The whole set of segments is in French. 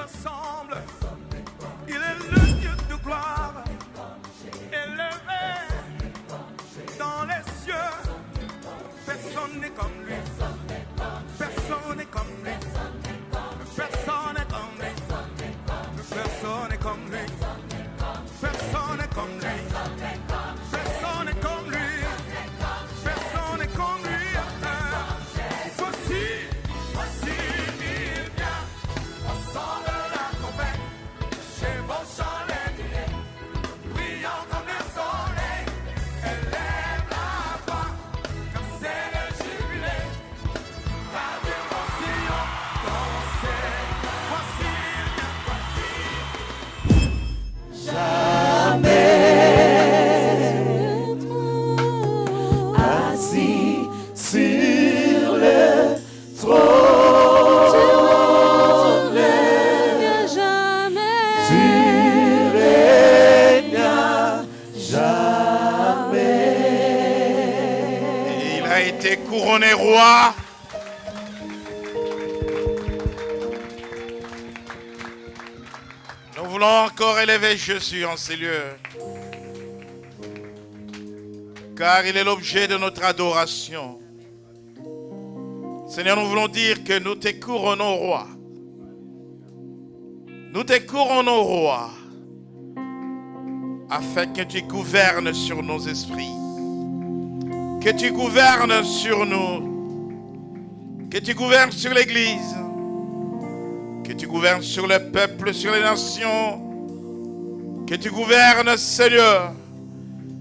ressemble. Il est le Dieu de gloire, élevé dans les cieux. Personne n'est comme lui. Personne n'est comme lui. Personne n'est comme lui. Personne n'est comme lui. Personne n'est comme lui. Personne n'est comme lui. Personne n'est comme lui. Voici, il vient. Ensemble la trompette. Chevauchant les nuées. Brillant comme le soleil. Élève la voix. Car c'est le jubilé. Radio Sion, dansez. Voici, il vient. Assis sur le trône, tu règnes jamais. Il a été couronné roi. Nous voulons encore élever Jésus en ces lieux, car il est l'objet de notre adoration. Seigneur, nous voulons dire que nous te couronnons roi. Nous te couronnons roi, afin que tu gouvernes sur nos esprits, que tu gouvernes sur nous, que tu gouvernes sur l'Église, que tu gouvernes sur le peuple, sur les nations, que tu gouvernes, Seigneur,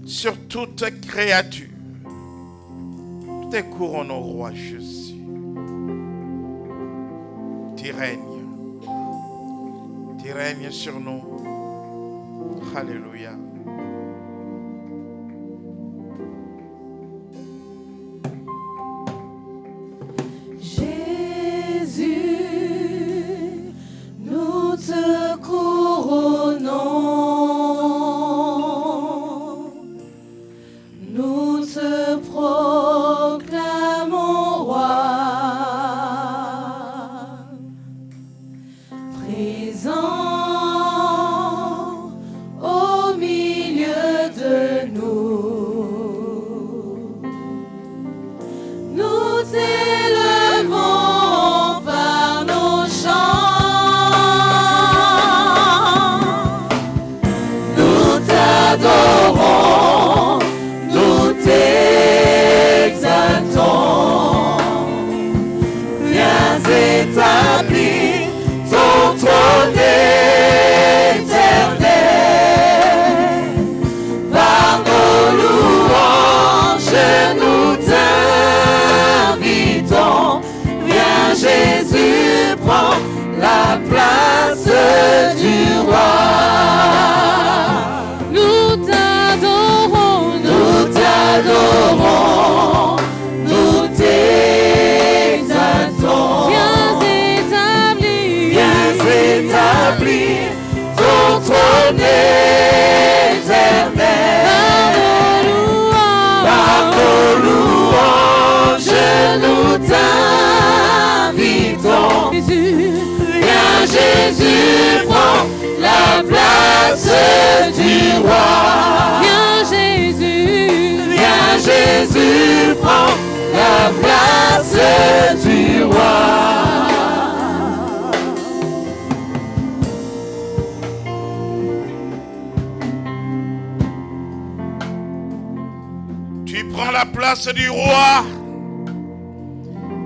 sur toute créature. Nous te couronnons roi Jésus. Tu règnes sur nous. Alléluia. Jésus, nous te couronnons, nous te proclamons roi, présent au milieu de nous. Nous t'élevons par nos chants, nous t'adorons, nous t'exaltons. Viens établir ton trône éternel, par nos louanges nous t'invitons. Viens Jésus, prends la place du roi. Nous t'adorons, nous t'exaltons. Viens établir ton trône éternel. Par nos louanges nous t'invitons. Viens Jésus, prends la place du roi. Viens Jésus, prends la place du roi. Tu prends la place du roi.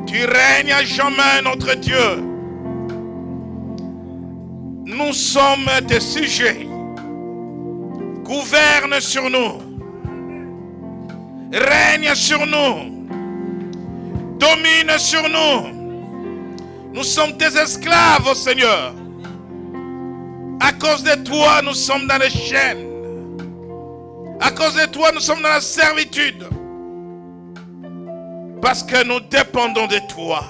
Tu règnes à jamais, notre Dieu. Nous sommes tes sujets. Gouverne sur nous. Règne sur nous. Domine sur nous. Nous sommes tes esclaves, ô Seigneur. À cause de toi, nous sommes dans les chaînes. À cause de toi, nous sommes dans la servitude. Parce que nous dépendons de toi.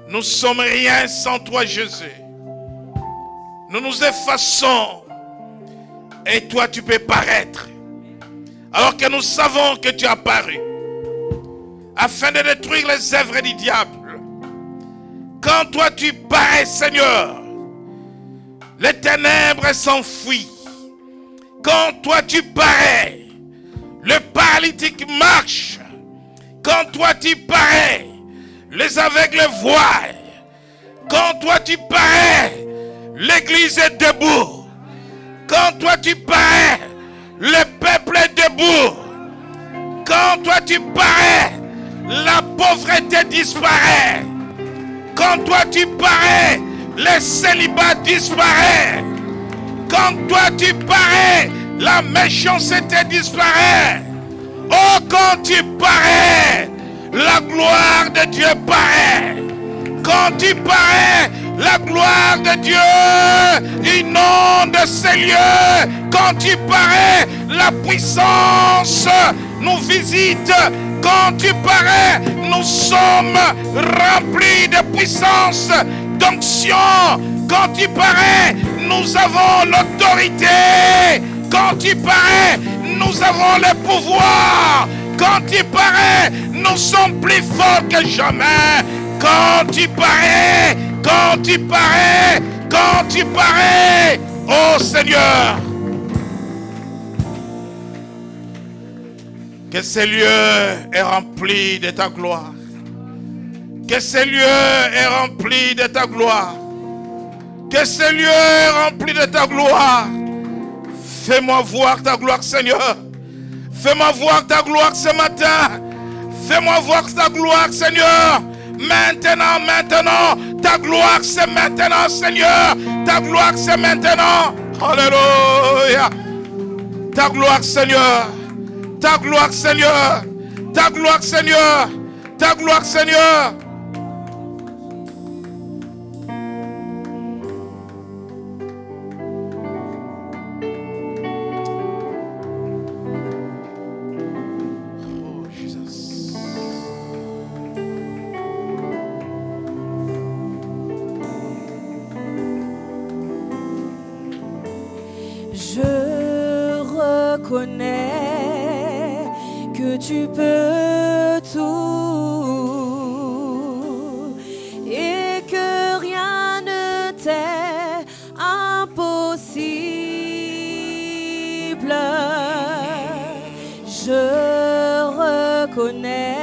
Nous ne sommes rien sans toi, Jésus. Nous nous effaçons. Et toi, tu peux paraître. Alors que nous savons que tu as apparu. Afin de détruire les œuvres du diable. Quand toi, tu parais, Seigneur, les ténèbres s'enfuient. Quand toi tu parais, le paralytique marche. Quand toi tu parais, les aveugles voient. Quand toi tu parais, l'église est debout. Quand toi tu parais, le peuple est debout. Quand toi tu parais, la pauvreté disparaît. Quand toi tu parais, le célibat disparaît. Quand toi tu parais, la méchanceté disparaît. Oh, quand tu parais, la gloire de Dieu paraît. Quand tu parais, la gloire de Dieu inonde ces lieux. Quand tu parais, la puissance nous visite. Quand tu parais, nous sommes remplis de puissance, d'onction. Quand tu parais, nous avons l'autorité. Quand tu parais, nous avons le pouvoir. Quand tu parais, nous sommes plus forts que jamais. Quand tu parais, quand tu parais, quand tu parais, oh Seigneur, que ce lieu est rempli de ta gloire. Que ce lieu est rempli de ta gloire. Que ce lieu est rempli de ta gloire. Fais-moi voir ta gloire, Seigneur. Fais-moi voir ta gloire ce matin. Fais-moi voir ta gloire, Seigneur. Maintenant, maintenant. Ta gloire, c'est maintenant, Seigneur. Ta gloire, c'est maintenant. Alléluia. Ta gloire, Seigneur. Ta gloire, Seigneur. Ta gloire, Seigneur. Ta gloire, Seigneur. Connais que tu peux tout et que rien ne t'est impossible. Je reconnais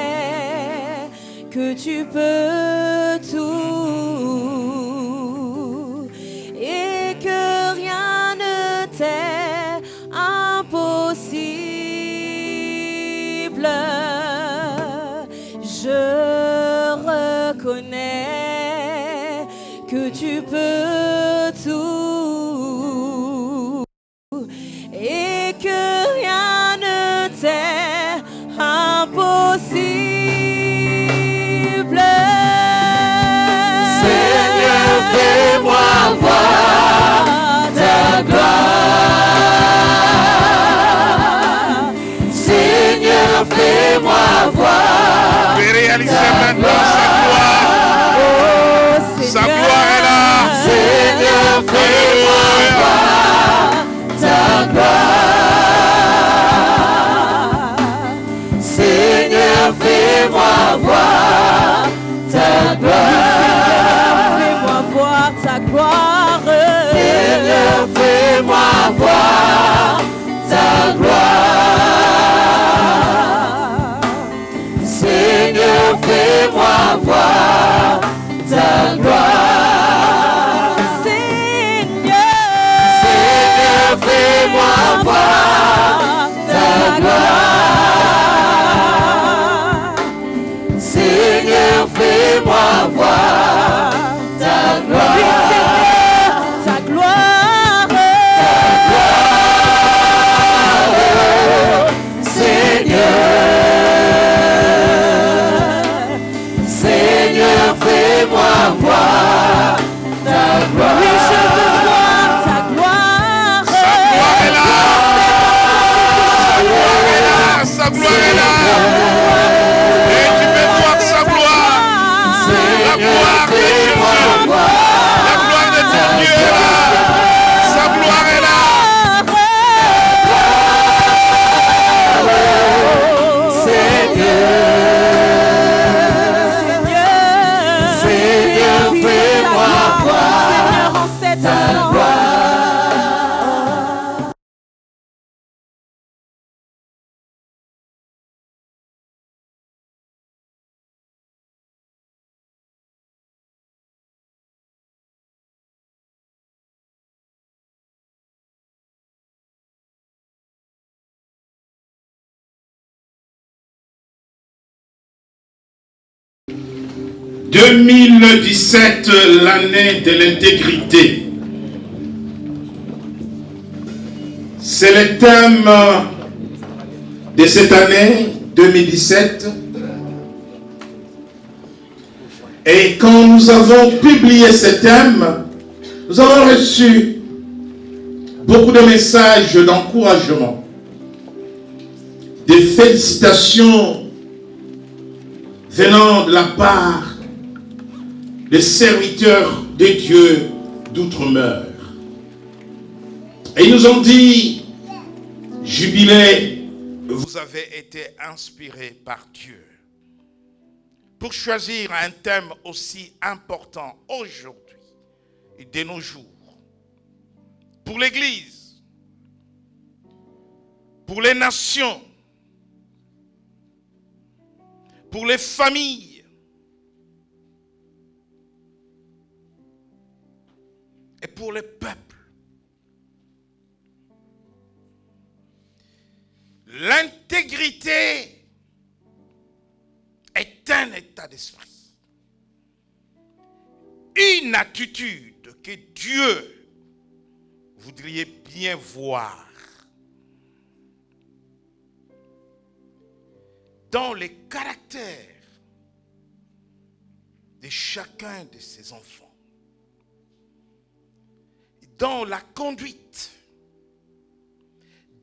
que tu peux tout et que rien ne t'est impossible. Je reconnais que tu peux tout et que rien ne t'est impossible. Seigneur, fais-moi voir ta gloire. Seigneur, fais-moi voir. Fais réaliser maintenant sa gloire. Sa gloire est là. Seigneur, fais-moi voir ta gloire. Seigneur, fais-moi voir ta gloire. Fais-moi voir ta gloire. Seigneur, fais-moi voir ta gloire. Seigneur, fais-moi voir ta gloire. Seigneur, fais-moi voir ta gloire. Seigneur, fais-moi voir ta gloire. Ta gloire. Seigneur, fais-moi voir ta gloire. Oui, je veux voir ta gloire. Sa gloire est là. Sa gloire est là. Et tu peux voir sa gloire. La gloire de Jésus. La gloire de ton Dieu est là. Sa gloire est là. Seigneur, fais-moi voir Seigneur, en cet instant, 2017, l'année de l'intégrité. C'est le thème de cette année 2017. Et quand nous avons publié ce thème, nous avons reçu beaucoup de messages d'encouragement, des félicitations venant de la part des serviteurs de Dieu d'outre-mer. Et ils nous ont dit, jubilé, vous avez été inspirés par Dieu pour choisir un thème aussi important aujourd'hui et de nos jours, pour l'Église, pour les nations, pour les familles, et pour les peuples. L'intégrité est un état d'esprit, une attitude que Dieu voudrait bien voir dans les caractères de chacun de ses enfants, dans la conduite,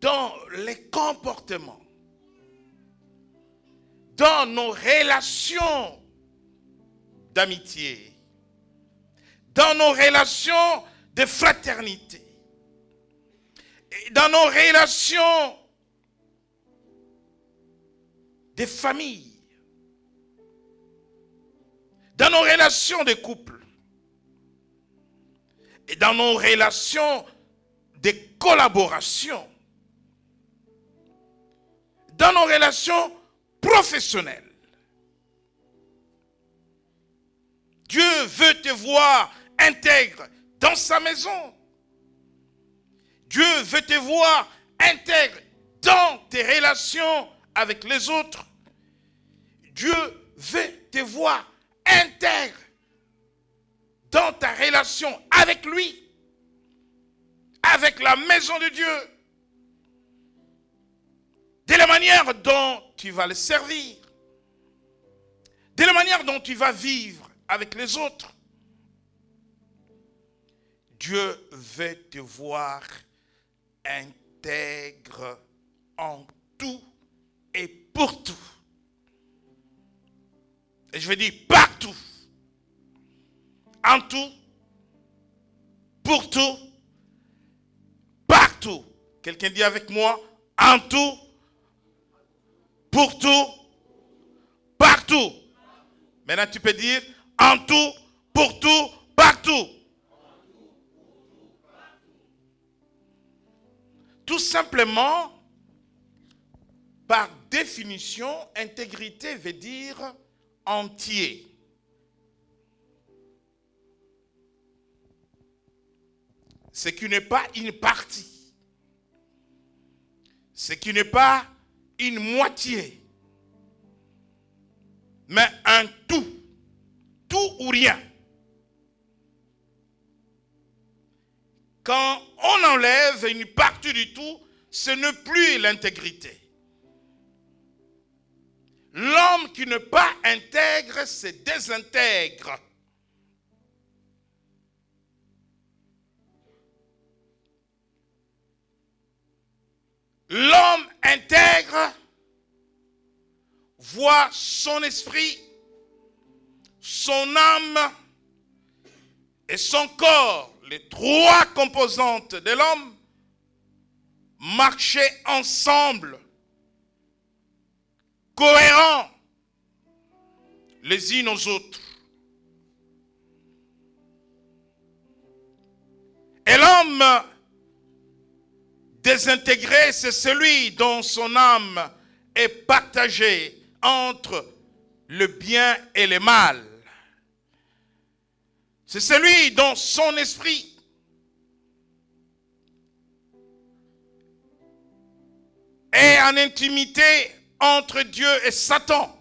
dans les comportements, dans nos relations d'amitié, dans nos relations de fraternité, et dans nos relations de famille, dans nos relations de couple, et dans nos relations de collaboration, dans nos relations professionnelles. Dieu veut te voir intègre dans sa maison. Dieu veut te voir intègre dans tes relations avec les autres. Dieu veut te voir intègre dans ta relation avec lui, avec la maison de Dieu, de la manière dont tu vas le servir, de la manière dont tu vas vivre avec les autres. Dieu veut te voir intègre en tout et pour tout. Et je veux dire partout. En tout, pour tout, partout. Quelqu'un dit avec moi, en tout, pour tout, partout. Maintenant tu peux dire, en tout, pour tout, partout. Tout simplement, par définition, intégrité veut dire entier. Ce qui n'est pas une partie. Ce qui n'est pas une moitié. Mais un tout. Tout ou rien. Quand on enlève une partie du tout, ce n'est plus l'intégrité. L'homme qui n'est pas intègre se désintègre. L'homme intègre voit son esprit, son âme et son corps, les trois composantes de l'homme, marcher ensemble, cohérents les unes aux autres. Et l'homme désintégré, c'est celui dont son âme est partagée entre le bien et le mal. C'est celui dont son esprit est en intimité entre Dieu et Satan.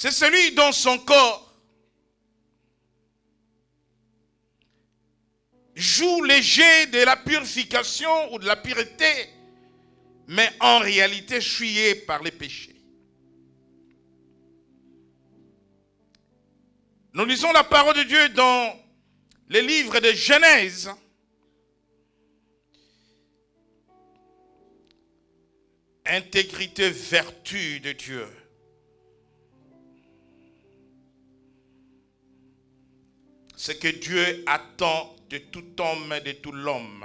C'est celui dont son corps joue les jets de la purification ou de la pureté, mais en réalité souillé par les péchés. Nous lisons la parole de Dieu dans les livres de Genèse. Intégrité, vertu de Dieu. Ce que Dieu attend de tout homme et de tout l'homme.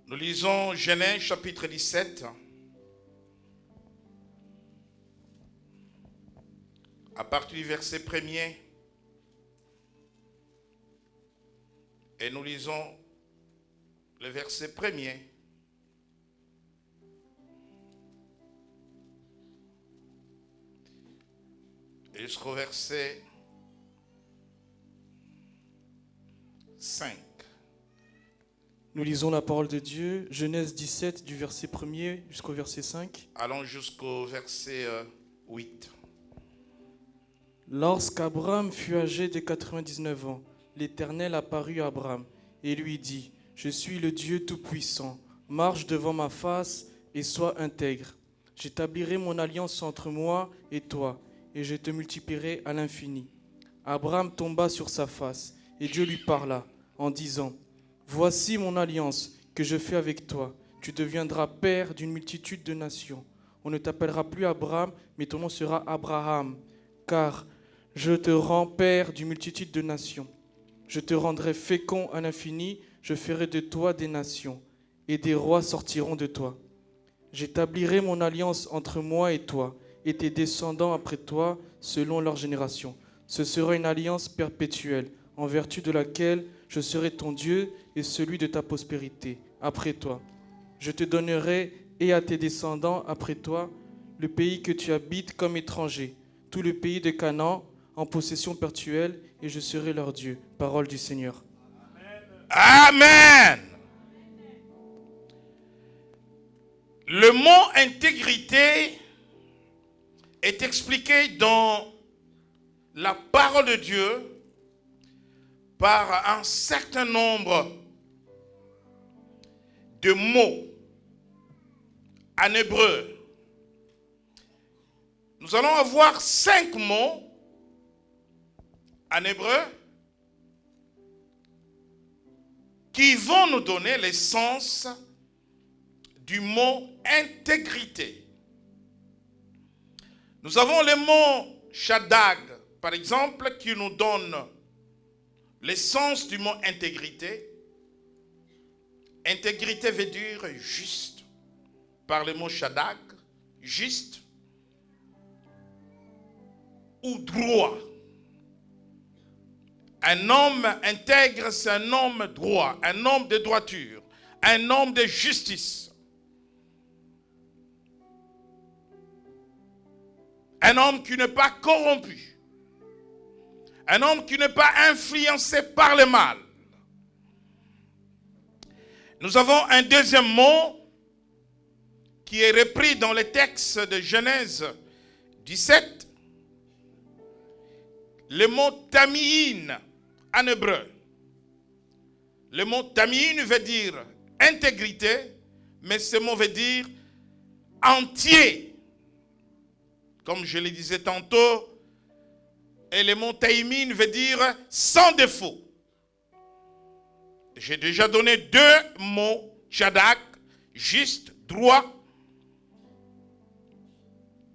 Nous lisons Genèse chapitre 17. À partir du verset 1er. Et nous lisons le verset 1er. Et jusqu'au verset 5. Nous lisons la parole de Dieu, Genèse 17, du verset 1er jusqu'au verset 5. Allons jusqu'au verset 8. Lorsqu'Abraham fut âgé de 99 ans, l'Éternel apparut à Abraham et lui dit, « Je suis le Dieu Tout-Puissant, marche devant ma face et sois intègre. J'établirai mon alliance entre moi et toi, et je te multiplierai à l'infini. » Abraham tomba sur sa face, et Dieu lui parla, en disant, « Voici mon alliance que je fais avec toi. Tu deviendras père d'une multitude de nations. On ne t'appellera plus Abraham, mais ton nom sera Abraham, car je te rends père d'une multitude de nations. Je te rendrai fécond à l'infini, je ferai de toi des nations, et des rois sortiront de toi. J'établirai mon alliance entre moi et toi, et tes descendants après toi, selon leur génération. Ce sera une alliance perpétuelle, en vertu de laquelle je serai ton Dieu et celui de ta prospérité, après toi. Je te donnerai, et à tes descendants après toi, le pays que tu habites comme étranger, tout le pays de Canaan, en possession perpétuelle, et je serai leur Dieu. Parole du Seigneur. Amen. Le mot intégrité est expliqué dans la parole de Dieu par un certain nombre de mots en hébreu. Nous allons avoir 5 mots en hébreu qui vont nous donner le sens du mot intégrité. Nous avons le mot shadag, par exemple, qui nous donne le sens du mot intégrité. Intégrité veut dire juste, par le mot shadag, juste ou droit. Un homme intègre, c'est un homme droit, un homme de droiture, un homme de justice. Un homme qui n'est pas corrompu. Un homme qui n'est pas influencé par le mal. Nous avons un deuxième mot qui est repris dans le texte de Genèse 17. Le mot tamiin en hébreu. Le mot tamiin veut dire intégrité, mais ce mot veut dire entier. Comme je le disais tantôt, et le mot taïmin veut dire sans défaut. J'ai déjà donné 2 mots, shadak, juste, droit,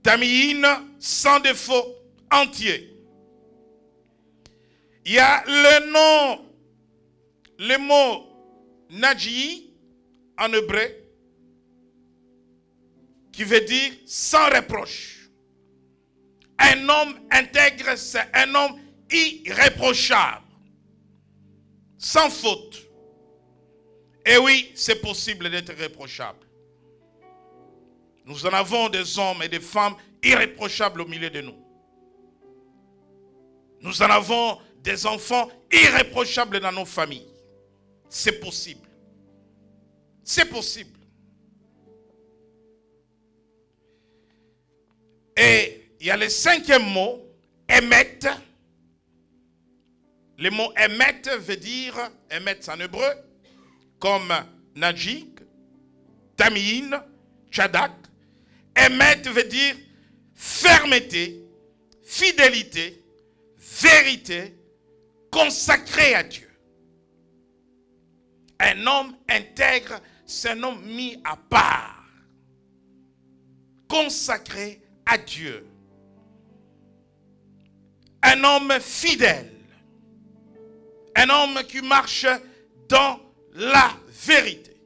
tamiin, sans défaut, entier. Il y a le mot naji en hébreu, qui veut dire sans reproche. Un homme intègre, c'est un homme irréprochable, sans faute. Et oui, c'est possible d'être irréprochable. Nous en avons des hommes et des femmes irréprochables au milieu de nous. Nous en avons des enfants irréprochables dans nos familles. C'est possible. C'est possible. Et il y a le 5e mot, émet. Le mot émet veut dire, émet en hébreu, comme Najik, Tamine, Tchadak. Émet veut dire fermeté, fidélité, vérité, consacré à Dieu. Un homme intègre, c'est un homme mis à part, consacré à Dieu. Un homme fidèle, un homme qui marche dans la vérité.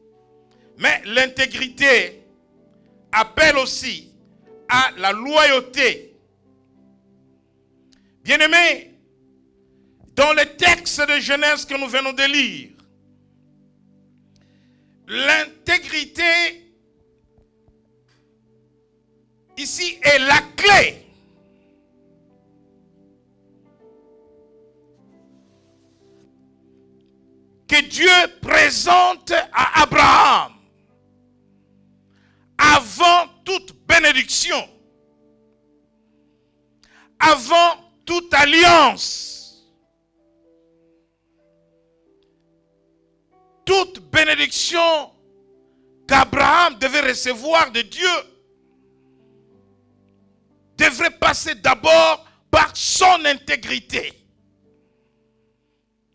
Mais l'intégrité appelle aussi à la loyauté. Bien-aimés, dans le texte de Genèse que nous venons de lire, l'intégrité ici est la clé. Que Dieu présente à Abraham avant toute bénédiction, avant toute alliance, toute bénédiction qu'Abraham devait recevoir de Dieu devrait passer d'abord par son intégrité,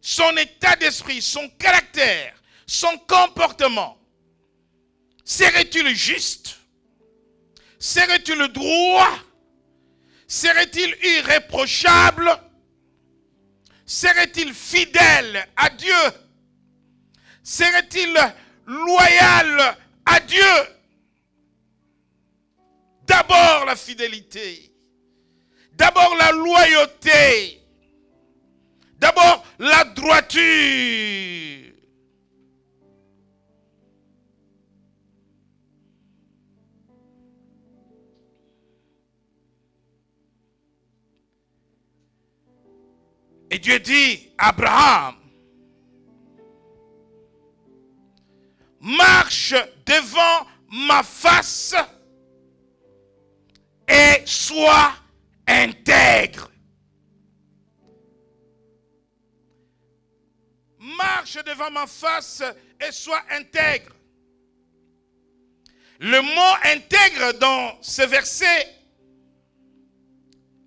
son état d'esprit, son caractère, son comportement. Serait-il juste? Serait-il droit? Serait-il irréprochable? Serait-il fidèle à Dieu? Serait-il loyal à Dieu? D'abord la fidélité, d'abord la loyauté, d'abord la droiture. Et Dieu dit à Abraham, marche devant ma face et sois intègre. Marche devant ma face et sois intègre. Le mot intègre dans ce verset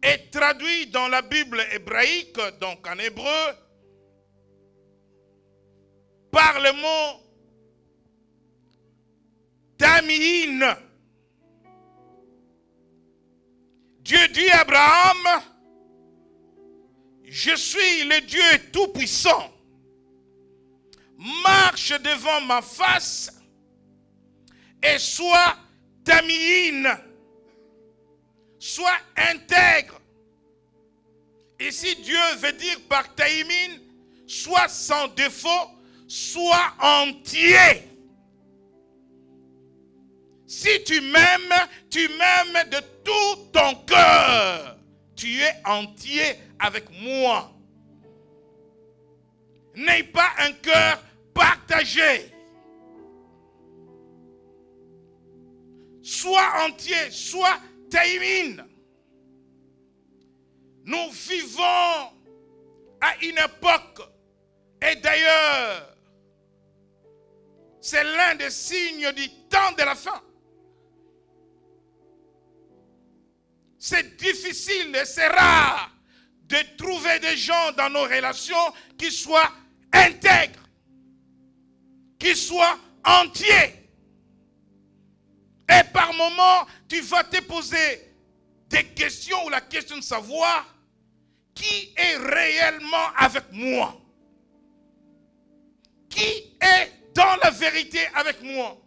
est traduit dans la Bible hébraïque, donc en hébreu, par le mot Tamine. Dieu dit à Abraham, je suis le Dieu tout-puissant. Marche devant ma face et sois tamine, sois intègre. Ici, Dieu veut dire par taïmine, sois sans défaut, sois entier. Si tu m'aimes de tout ton cœur. Tu es entier avec moi. N'aie pas un cœur partagé. Sois entier, sois taïmine. Nous vivons à une époque, et d'ailleurs, c'est l'un des signes du temps de la fin. C'est difficile et c'est rare de trouver des gens dans nos relations qui soient intègres, qui soient entiers. Et par moments, tu vas te poser des questions ou la question de savoir qui est réellement avec moi. Qui est dans la vérité avec moi?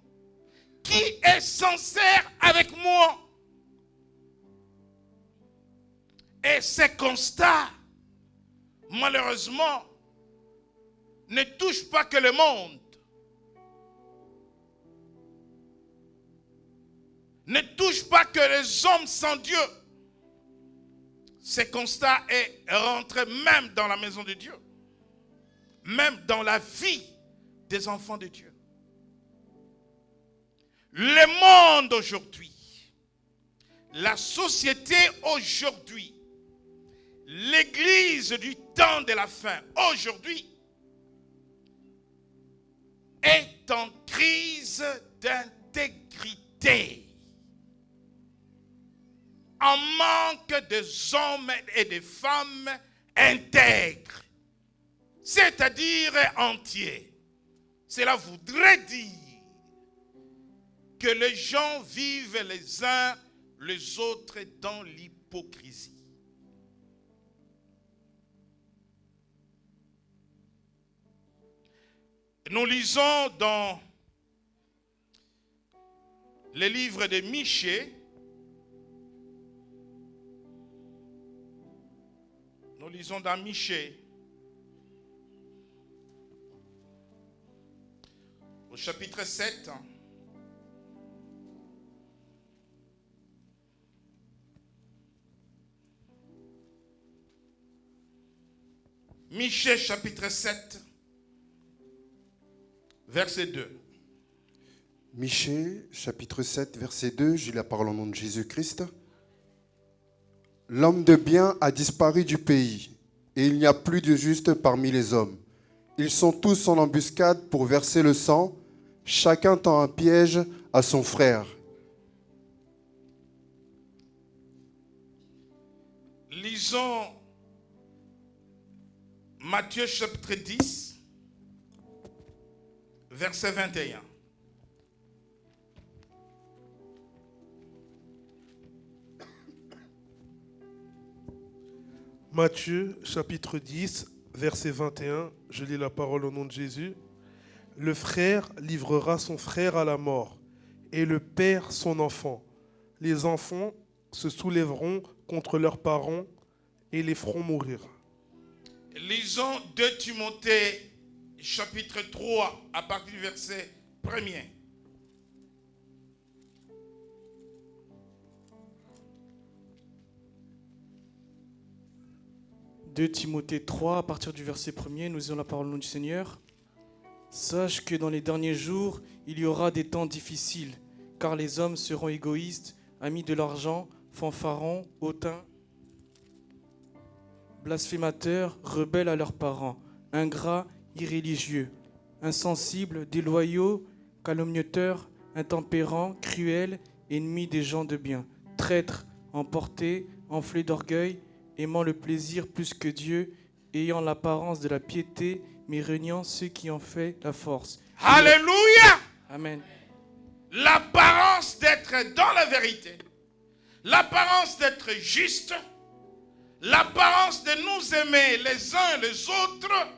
Qui est sincère avec moi? Et ces constats, malheureusement, ne touchent pas que le monde. Ne touchent pas que les hommes sans Dieu. ces constats est rentré même dans la maison de Dieu, même dans la vie des enfants de Dieu. Le monde aujourd'hui, la société aujourd'hui, l'église du temps de la fin aujourd'hui est en crise d'intégrité, en manque de hommes et de femmes intègres, c'est-à-dire entiers. Cela voudrait dire que les gens vivent les uns les autres dans l'hypocrisie. Nous lisons dans les livres de Michée, nous lisons dans Michée, au chapitre 7, Michée chapitre 7, verset 2. Michée, chapitre 7, verset 2, j'ai la parole au nom de Jésus-Christ. L'homme de bien a disparu du pays, et il n'y a plus de juste parmi les hommes. Ils sont tous en embuscade pour verser le sang, chacun tend un piège à son frère. Lisons Matthieu chapitre 10, verset 21. Matthieu chapitre 10, verset 21, je lis la parole au nom de Jésus. Le frère livrera son frère à la mort, et le père son enfant. Les enfants se soulèveront contre leurs parents et les feront mourir. Lisons 2 Timothée chapitre 3 à partir du verset 1er. De Timothée 3, à partir du verset 1er, nous lisons la parole au nom du Seigneur. Sache que dans les derniers jours, il y aura des temps difficiles, car les hommes seront égoïstes, amis de l'argent, fanfarons, hautains, blasphémateurs, rebelles à leurs parents, ingrats, irréligieux, insensibles, déloyaux, calomniateurs, intempérants, cruels, ennemis des gens de bien, traîtres, emportés, enflés d'orgueil, aimant le plaisir plus que Dieu, ayant l'apparence de la piété, mais reniant ceux qui en fait la force. Alléluia! Amen. L'apparence d'être dans la vérité, l'apparence d'être juste, l'apparence de nous aimer les uns les autres,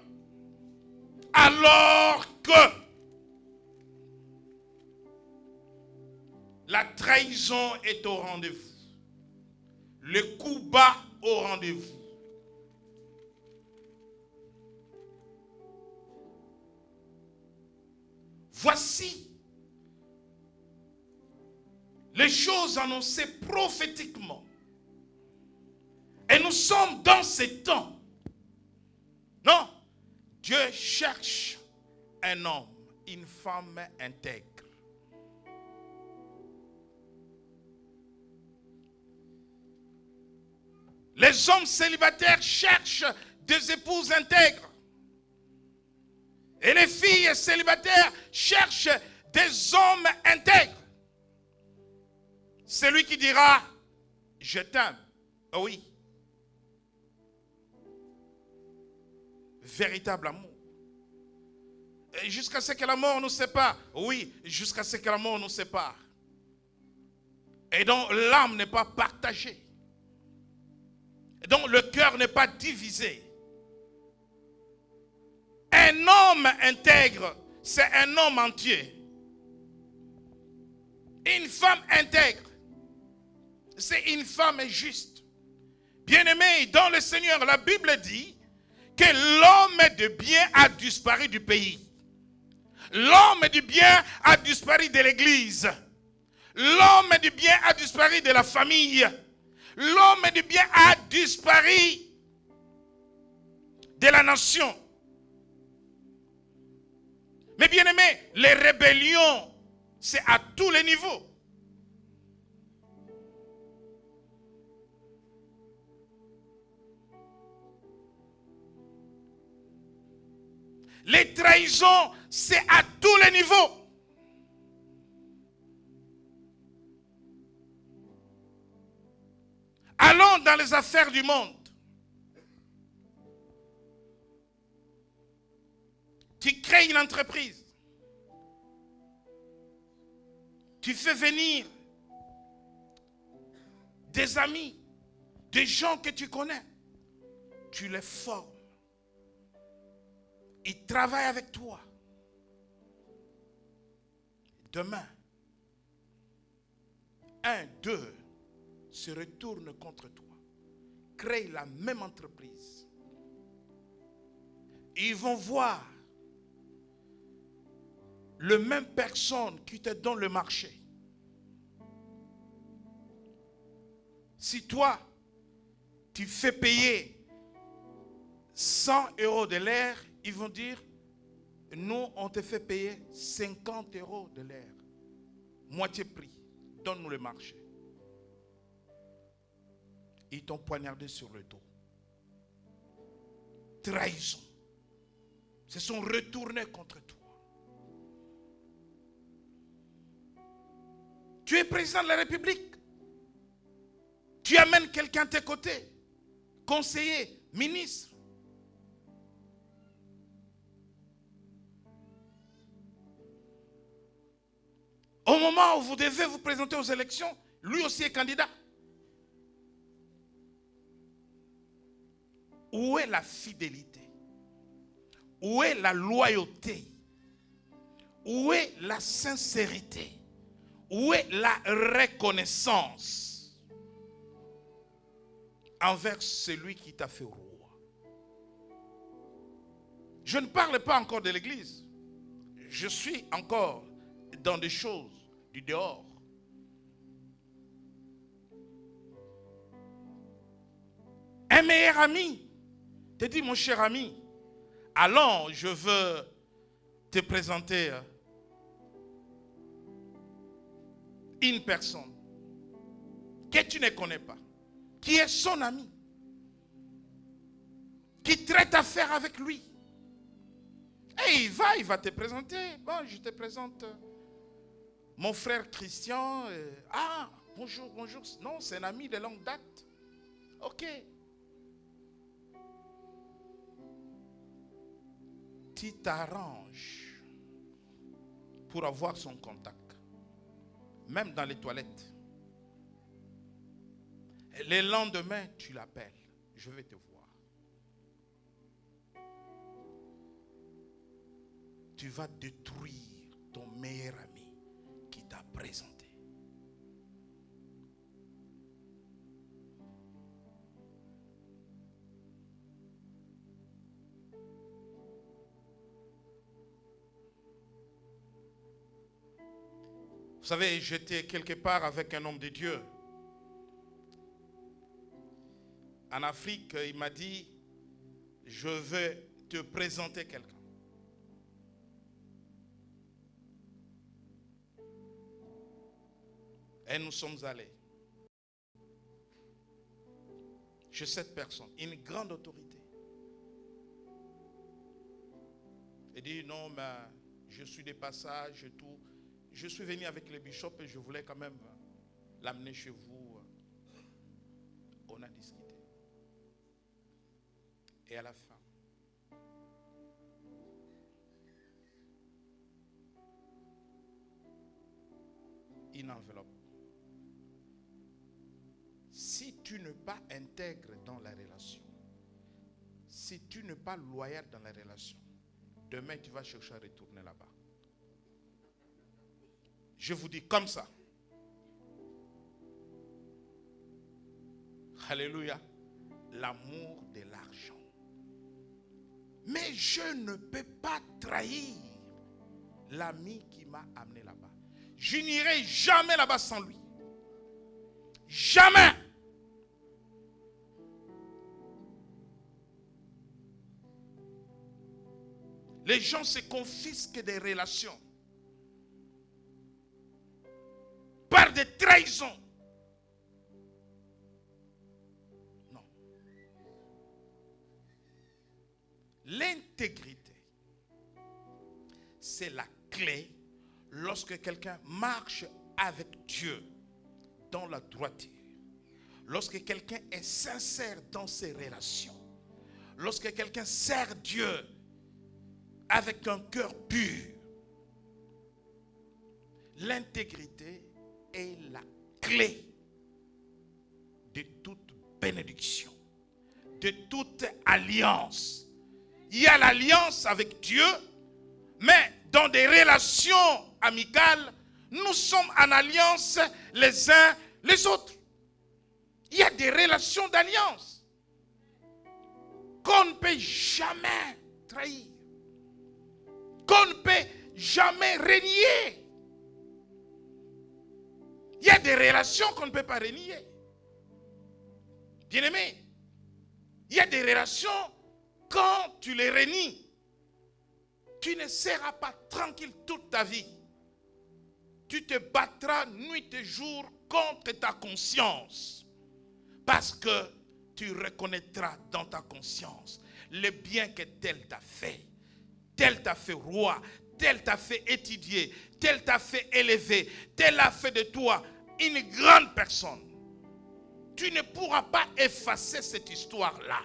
alors que la trahison est au rendez-vous, le coup bas au rendez-vous. Voici les choses annoncées prophétiquement. Et nous sommes dans ces temps. Non, Dieu cherche un homme, une femme intègre. Les hommes célibataires cherchent des épouses intègres. Et les filles célibataires cherchent des hommes intègres. Celui qui dira « Je t'aime », oui. Véritable amour. Et jusqu'à ce que la mort nous sépare. Oui, jusqu'à ce que la mort nous sépare. Et donc l'âme n'est pas partagée. Et donc le cœur n'est pas divisé. Un homme intègre, c'est un homme entier. Une femme intègre, c'est une femme juste. Bien-aimé, dans le Seigneur, la Bible dit que l'homme de bien a disparu du pays. L'homme du bien a disparu de l'église. L'homme du bien a disparu de la famille. L'homme de bien a disparu de la nation. Mais bien aimé, les rébellions, c'est à tous les niveaux. Les trahisons, c'est à tous les niveaux. Allons dans les affaires du monde. Tu crées une entreprise. Tu fais venir des amis, des gens que tu connais. Tu les formes. Ils travaillent avec toi. Demain, 1, 2 se retournent contre toi. Crée la même entreprise. Ils vont voir le même personne qui te donne le marché. Si toi, tu fais payer 100 € de l'air, ils vont dire, nous, on te fait payer 50 € de l'air. Moitié prix. Donne-nous le marché. Ils t'ont poignardé sur le dos. Trahison. Ils se sont retournés contre toi. Tu es président de la République. Tu amènes quelqu'un à tes côtés. Conseiller, ministre. Au moment où vous devez vous présenter aux élections, lui aussi est candidat. Où est la fidélité? Où est la loyauté? Où est la sincérité? Où est la reconnaissance envers celui qui t'a fait roi? Je ne parle pas encore de l'église. Je suis encore dans des choses du dehors. Un meilleur ami te dit, mon cher ami, allons, je veux te présenter une personne que tu ne connais pas, qui est son ami, qui traite affaire avec lui. Et il va te présenter. Bon, je te présente mon frère Christian. Ah, bonjour, bonjour. Non, c'est un ami de longue date. Ok. Tu t'arranges pour avoir son contact. Même dans les toilettes. Le lendemain, tu l'appelles. Je vais te voir. Tu vas détruire ton meilleur ami qui t'a présenté. Vous savez, j'étais quelque part avec un homme de Dieu. En Afrique, il m'a dit, je veux te présenter quelqu'un. Et nous sommes allés. Chez cette personne, une grande autorité. Il dit, non, mais je suis de passage et tout. Je suis venu avec le bishop et je voulais quand même l'amener chez vous. On a discuté. Et à la fin, une enveloppe. Si tu n'es pas intègre dans la relation, si tu n'es pas loyal dans la relation, demain tu vas chercher à retourner là-bas. Je vous dis comme ça. Alléluia. L'amour de l'argent. Mais je ne peux pas trahir l'ami qui m'a amené là-bas. Je n'irai jamais là-bas sans lui. Jamais. Les gens se confisquent des relations par des trahisons. Non. L'intégrité, c'est la clé lorsque quelqu'un marche avec Dieu dans la droiture. Lorsque quelqu'un est sincère dans ses relations. Lorsque quelqu'un sert Dieu avec un cœur pur. L'intégrité est la clé de toute bénédiction, de toute alliance. Il y a l'alliance avec Dieu, mais dans des relations amicales, nous sommes en alliance les uns les autres. Il y a des relations d'alliance qu'on ne peut jamais trahir, qu'on ne peut jamais renier. Il y a des relations qu'on ne peut pas renier. Bien-aimé, il y a des relations, quand tu les renies, tu ne seras pas tranquille toute ta vie. Tu te battras nuit et jour contre ta conscience. Parce que tu reconnaîtras dans ta conscience le bien que tel t'a fait. Tel t'a fait roi, tel t'a fait étudier, tel t'a fait élever, tel a fait de toi une grande personne. Tu ne pourras pas effacer cette histoire-là.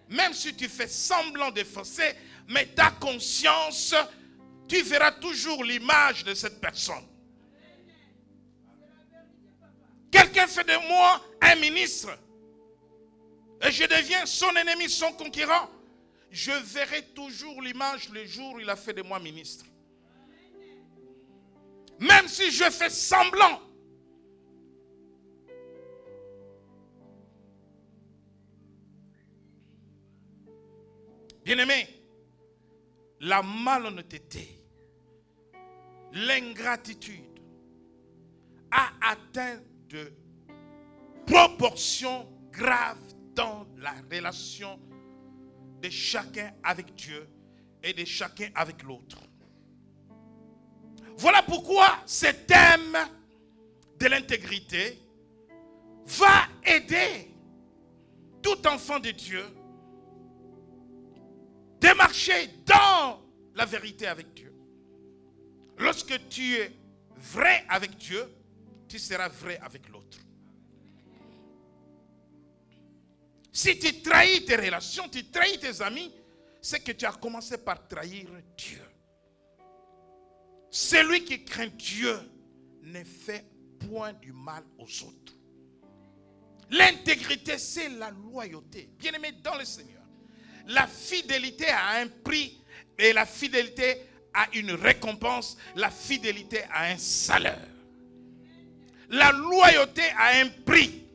Même si tu fais semblant d'effacer, mais ta conscience, tu verras toujours l'image de cette personne. Quelqu'un fait de moi un ministre et je deviens son ennemi, son concurrent. Je verrai toujours l'image le jour où il a fait de moi ministre. Même si je fais semblant. Bien-aimé, la malhonnêteté, l'ingratitude a atteint de proportions graves dans la relation de chacun avec Dieu et de chacun avec l'autre. Voilà pourquoi ce thème de l'intégrité va aider tout enfant de Dieu de marcher dans la vérité avec Dieu. Lorsque tu es vrai avec Dieu, tu seras vrai avec l'autre. Si tu trahis tes relations, tu trahis tes amis, c'est que tu as commencé par trahir Dieu. Celui qui craint Dieu ne fait point du mal aux autres. L'intégrité, c'est la loyauté. Bien-aimé dans le Seigneur, la fidélité a un prix et la fidélité a une récompense. La fidélité a un salaire. La loyauté a un prix.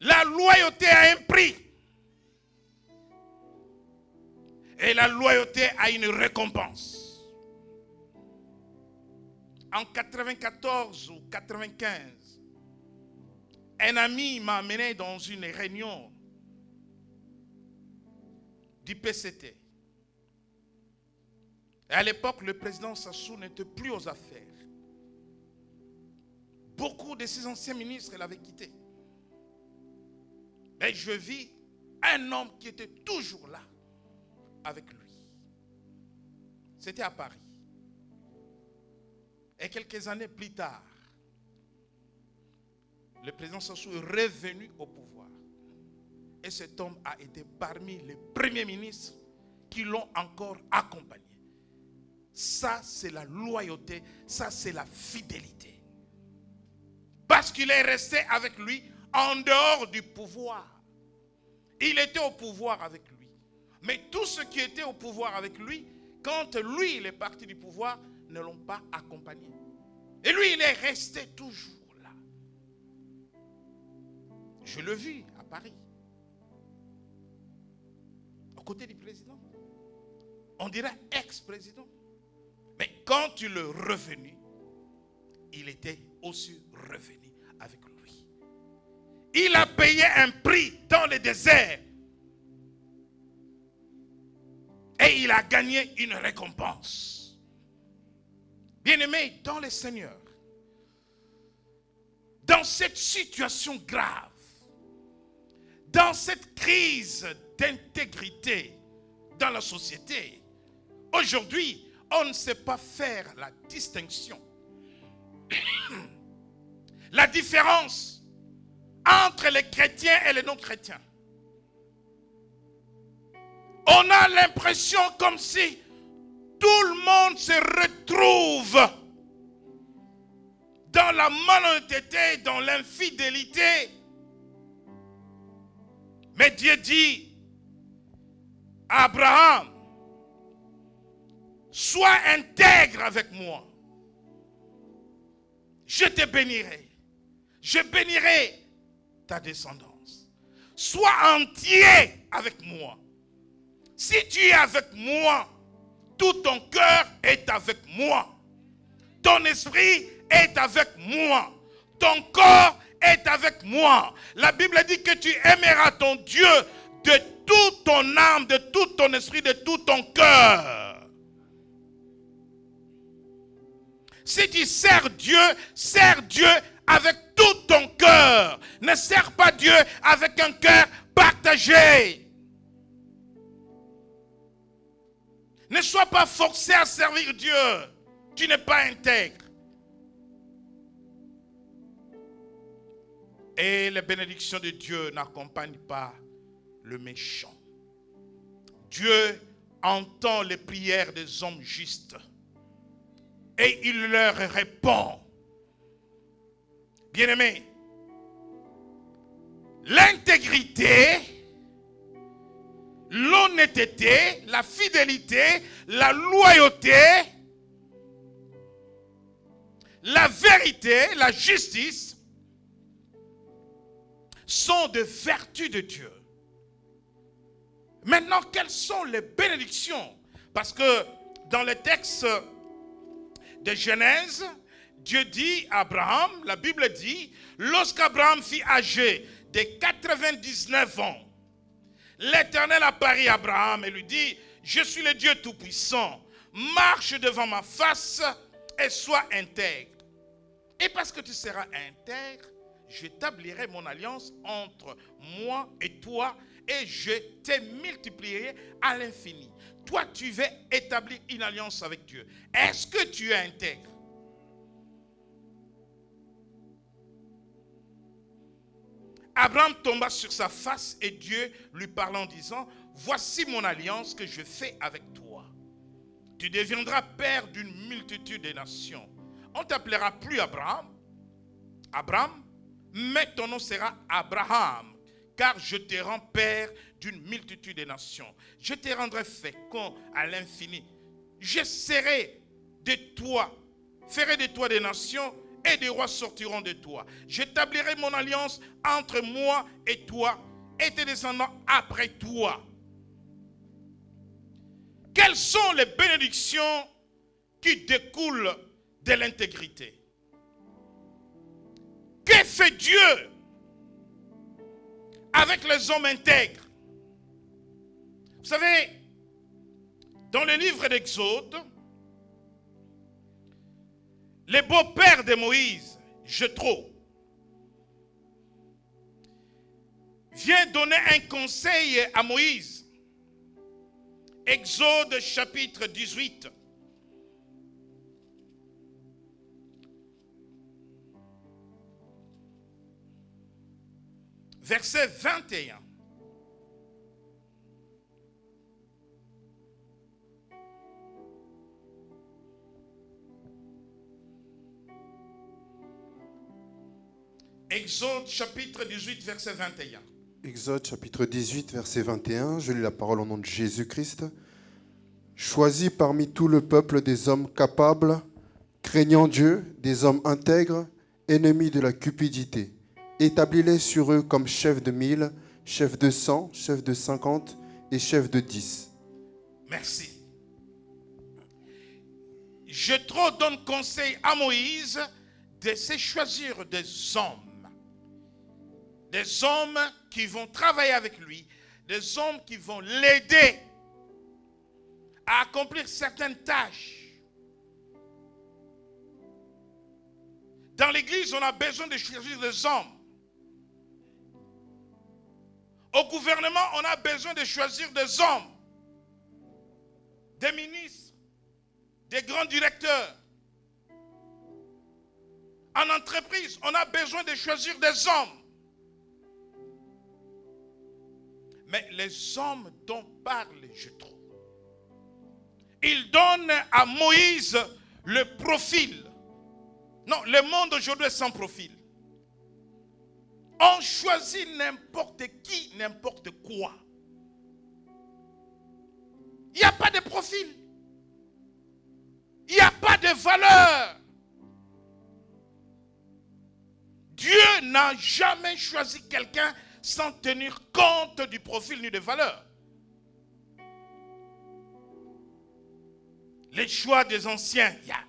La loyauté a un prix. Et la loyauté a une récompense. En 94 ou 95, un ami m'a amené dans une réunion du PCT. Et à l'époque, le président Sassou n'était plus aux affaires. Beaucoup de ses anciens ministres l'avaient quitté. Et je vis un homme qui était toujours là avec lui. C'était à Paris. Et quelques années plus tard, le président Sassou est revenu au pouvoir. Et cet homme a été parmi les premiers ministres qui l'ont encore accompagné. Ça, c'est la loyauté. Ça, c'est la fidélité. Parce qu'il est resté avec lui en dehors du pouvoir. Il était au pouvoir avec lui. Mais tous ceux qui étaient au pouvoir avec lui, quand lui, il est parti du pouvoir, ne l'ont pas accompagné. Et lui, il est resté toujours là. Je l'ai vu à Paris. Aux côtés du président. On dirait ex-président. Mais quand il est revenu, il était aussi revenu avec lui. Il a payé un prix dans le désert. Et il a gagné une récompense. Bien-aimés dans le Seigneur, dans cette situation grave, dans cette crise d'intégrité dans la société, aujourd'hui, on ne sait pas faire la distinction, la différence entre les chrétiens et les non-chrétiens. On a l'impression comme si tout le monde se retrouve dans la malhonnêteté, dans l'infidélité. Mais Dieu dit à Abraham, sois intègre avec moi. Je te bénirai. Je bénirai ta descendance. Sois entier avec moi. Si tu es avec moi, tout ton cœur est avec moi. Ton esprit est avec moi. Ton corps est avec moi. La Bible dit que tu aimeras ton Dieu de toute ton âme, de tout ton esprit, de tout ton cœur. Si tu sers Dieu avec tout ton cœur. Ne sers pas Dieu avec un cœur partagé. Ne sois pas forcé à servir Dieu. Tu n'es pas intègre. Et les bénédictions de Dieu n'accompagnent pas le méchant. Dieu entend les prières des hommes justes. Et il leur répond. Bien-aimés, l'intégrité, l'honnêteté, la fidélité, la loyauté, la vérité, la justice sont des vertus de Dieu. Maintenant, quelles sont les bénédictions? Parce que dans le texte de Genèse, Dieu dit à Abraham, la Bible dit, lorsqu'Abraham fut âgé de 99 ans, l'Éternel apparut à Abraham et lui dit, je suis le Dieu Tout-Puissant, marche devant ma face et sois intègre. Et parce que tu seras intègre, j'établirai mon alliance entre moi et toi et je te multiplierai à l'infini. Toi, tu veux établir une alliance avec Dieu. Est-ce que tu es intègre? Abraham tomba sur sa face et Dieu lui parla en disant, voici mon alliance que je fais avec toi. Tu deviendras père d'une multitude de nations. On ne t'appellera plus Abraham, mais ton nom sera Abraham, car je te rends père d'une multitude de nations. Je te rendrai fécond à l'infini. Je serai de toi, ferai de toi des nations, et des rois sortiront de toi. J'établirai mon alliance entre moi et toi, et tes descendants après toi. Quelles sont les bénédictions qui découlent de l'intégrité? Que fait Dieu avec les hommes intègres? Vous savez, dans le livre d'Exode, le beau-père de Moïse, Jéthro, vient donner un conseil à Moïse. Exode chapitre 18. Verset 21. Exode chapitre 18, verset 21. Exode chapitre 18, verset 21, je lis la parole au nom de Jésus-Christ. Choisis parmi tout le peuple des hommes capables, craignant Dieu, des hommes intègres, ennemis de la cupidité. Établis-les sur eux comme chefs de 1000, chefs de 100, chefs de 50 et chefs de 10. Merci. Jéthro donne conseil à Moïse c'est choisir des hommes qui vont travailler avec lui, des hommes qui vont l'aider à accomplir certaines tâches. Dans l'église, on a besoin de choisir des hommes. Au gouvernement, on a besoin de choisir des hommes, des ministres, des grands directeurs. En entreprise, on a besoin de choisir des hommes. Mais les hommes dont parle Jéthro, il donne à Moïse le profil. Non, le monde aujourd'hui est sans profil. On choisit n'importe qui, n'importe quoi. Il n'y a pas de profil. Il n'y a pas de valeur. Dieu n'a jamais choisi quelqu'un sans tenir compte du profil ni de valeur. Les choix des anciens, il y a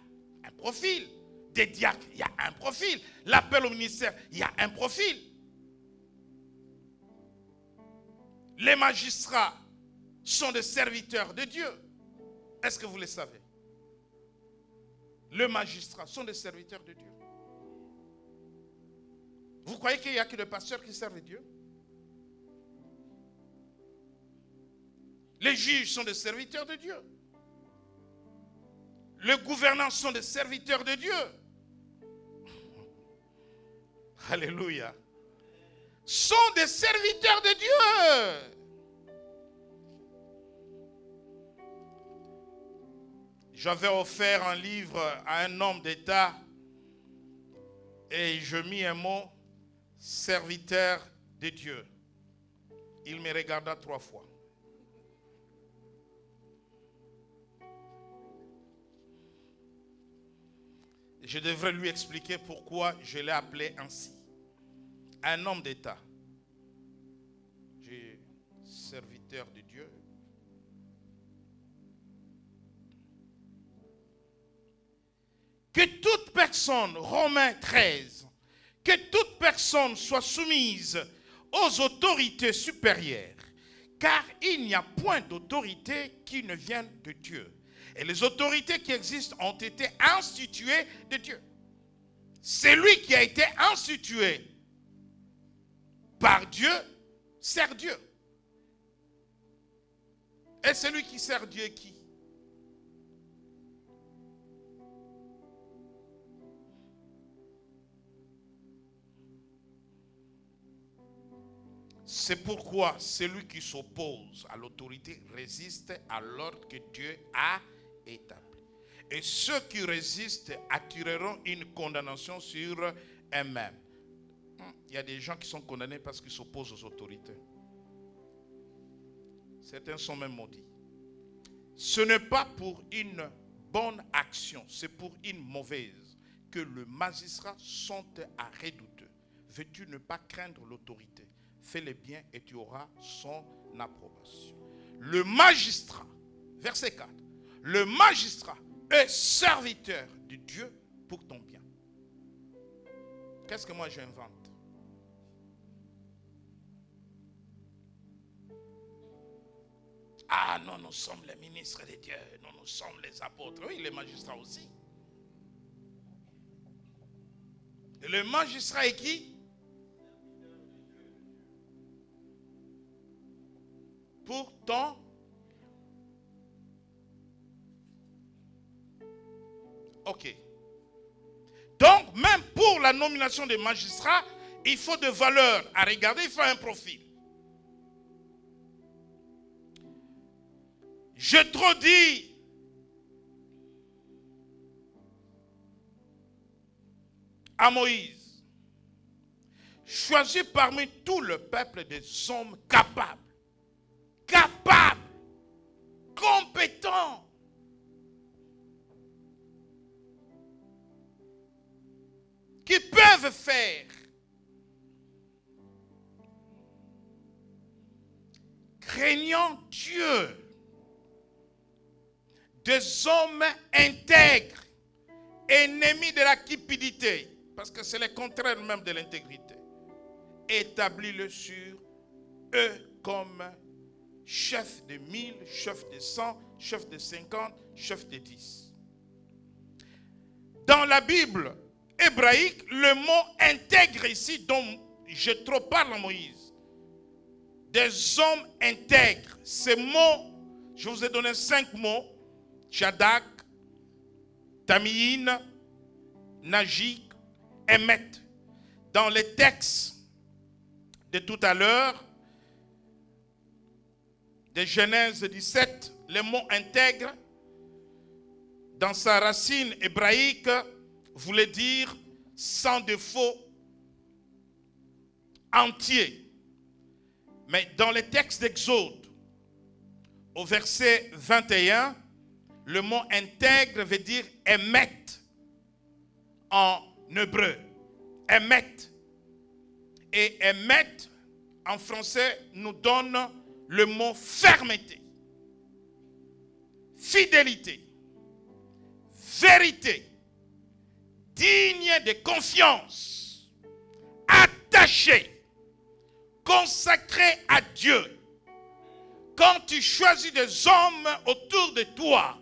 un profil. Des diacres, il y a un profil. L'appel au ministère, il y a un profil. Les magistrats sont des serviteurs de Dieu. Est-ce que vous le savez? Les magistrats sont des serviteurs de Dieu. Vous croyez qu'il n'y a que des pasteurs qui servent Dieu? Les juges sont des serviteurs de Dieu. Les gouvernants sont des serviteurs de Dieu. Alléluia. Sont des serviteurs de Dieu. J'avais offert un livre à un homme d'État et je mis un mot, serviteur de Dieu. Il me regarda 3 fois. Je devrais lui expliquer pourquoi je l'ai appelé ainsi. Un homme d'État. J'ai serviteur de Dieu. Que toute personne, Romains 13, que toute personne soit soumise aux autorités supérieures, car il n'y a point d'autorité qui ne vienne de Dieu. Et les autorités qui existent ont été instituées de Dieu. Celui qui a été institué par Dieu sert Dieu. Et celui qui sert Dieu est qui? C'est pourquoi celui qui s'oppose à l'autorité résiste à l'ordre que Dieu a établi. Et ceux qui résistent attireront une condamnation sur eux-mêmes. Il y a des gens qui sont condamnés parce qu'ils s'opposent aux autorités. Certains sont même maudits. Ce n'est pas pour une bonne action, c'est pour une mauvaise que les magistrats sont à redouter. Veux-tu ne pas craindre l'autorité? Fais le bien et tu auras son approbation. Le magistrat, verset 4, le magistrat est serviteur de Dieu pour ton bien. Qu'est-ce que moi j'invente? Ah non, nous sommes les ministres de Dieu, nous sommes les apôtres. Oui, les magistrats aussi. Et le magistrat est qui? Pour ton. Ok. Donc, même pour la nomination des magistrats, il faut des valeurs à regarder, il faut un profil. Jéthro dit, à Moïse, choisis parmi tout le peuple des hommes capables, compétents, qui peuvent faire, craignant Dieu, des hommes intègres, ennemis de la cupidité. parce que c'est le contraire même de l'intégrité. Établis-le sur eux comme chef de 1000, chef de 100, chef de 50, chef de 10. Dans la Bible hébraïque, le mot intègre ici, dont je trop parle à Moïse, des hommes intègres. Ces mots, je vous ai donné 5 mots: Tchadak, Tamiyin, Najik, Emet. Dans les textes de tout à l'heure, de Genèse 17, le mot intègre, dans sa racine hébraïque, voulait dire sans défaut, entier. Mais dans les textes d'Exode, au verset 21, le mot intègre veut dire émet en hébreu. Émet. Et émet en français nous donne le mot fermeté, fidélité, vérité, digne de confiance, attaché, consacré à Dieu. Quand tu choisis des hommes autour de toi,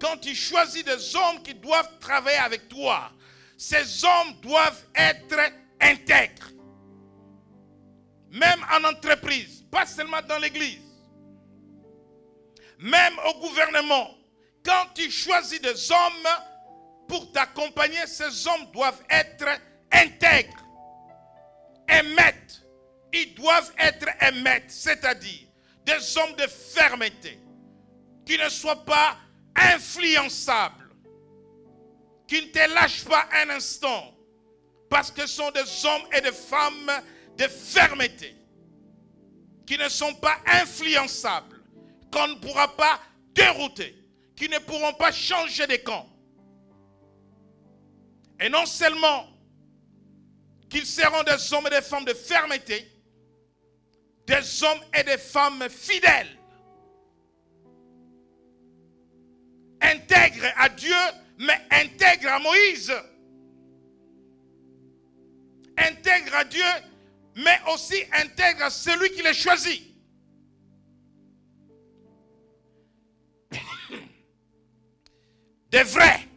quand tu choisis des hommes qui doivent travailler avec toi, ces hommes doivent être intègres. Même en entreprise, pas seulement dans l'église. Même au gouvernement, quand tu choisis des hommes pour t'accompagner, ces hommes doivent être intègres, émettre. Ils doivent être émettre, c'est-à-dire des hommes de fermeté, qui ne soient pas influençables, qui ne te lâchent pas un instant, parce que ce sont des hommes et des femmes de fermeté, qui ne sont pas influençables, qu'on ne pourra pas dérouter, qui ne pourront pas changer de camp. Et non seulement qu'ils seront des hommes et des femmes de fermeté, des hommes et des femmes fidèles, intègres à Dieu, mais intègres à Moïse, intègres à Dieu, mais aussi intègre à celui qui les choisit. Des vrais,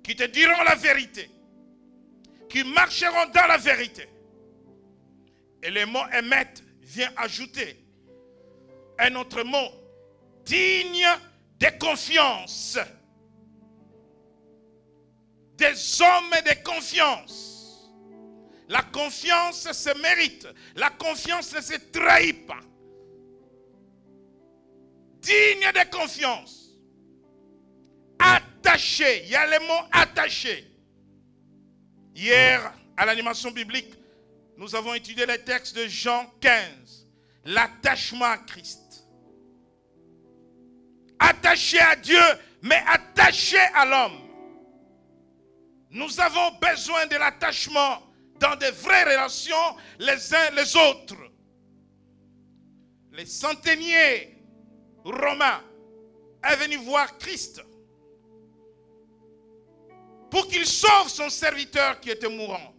qui te diront la vérité, qui marcheront dans la vérité. Et le mot émettre vient ajouter un autre mot, digne de confiance. Des hommes de confiance. La confiance se mérite. La confiance ne se trahit pas. Digne de confiance. Attaché. Il y a le mot attaché. Hier, à l'animation biblique, nous avons étudié les textes de Jean 15. L'attachement à Christ. Attaché à Dieu, mais attaché à l'homme. Nous avons besoin de l'attachement dans de vraies relations les uns les autres. Les centeniers romains est venu voir Christ pour qu'il sauve son serviteur qui était mourant.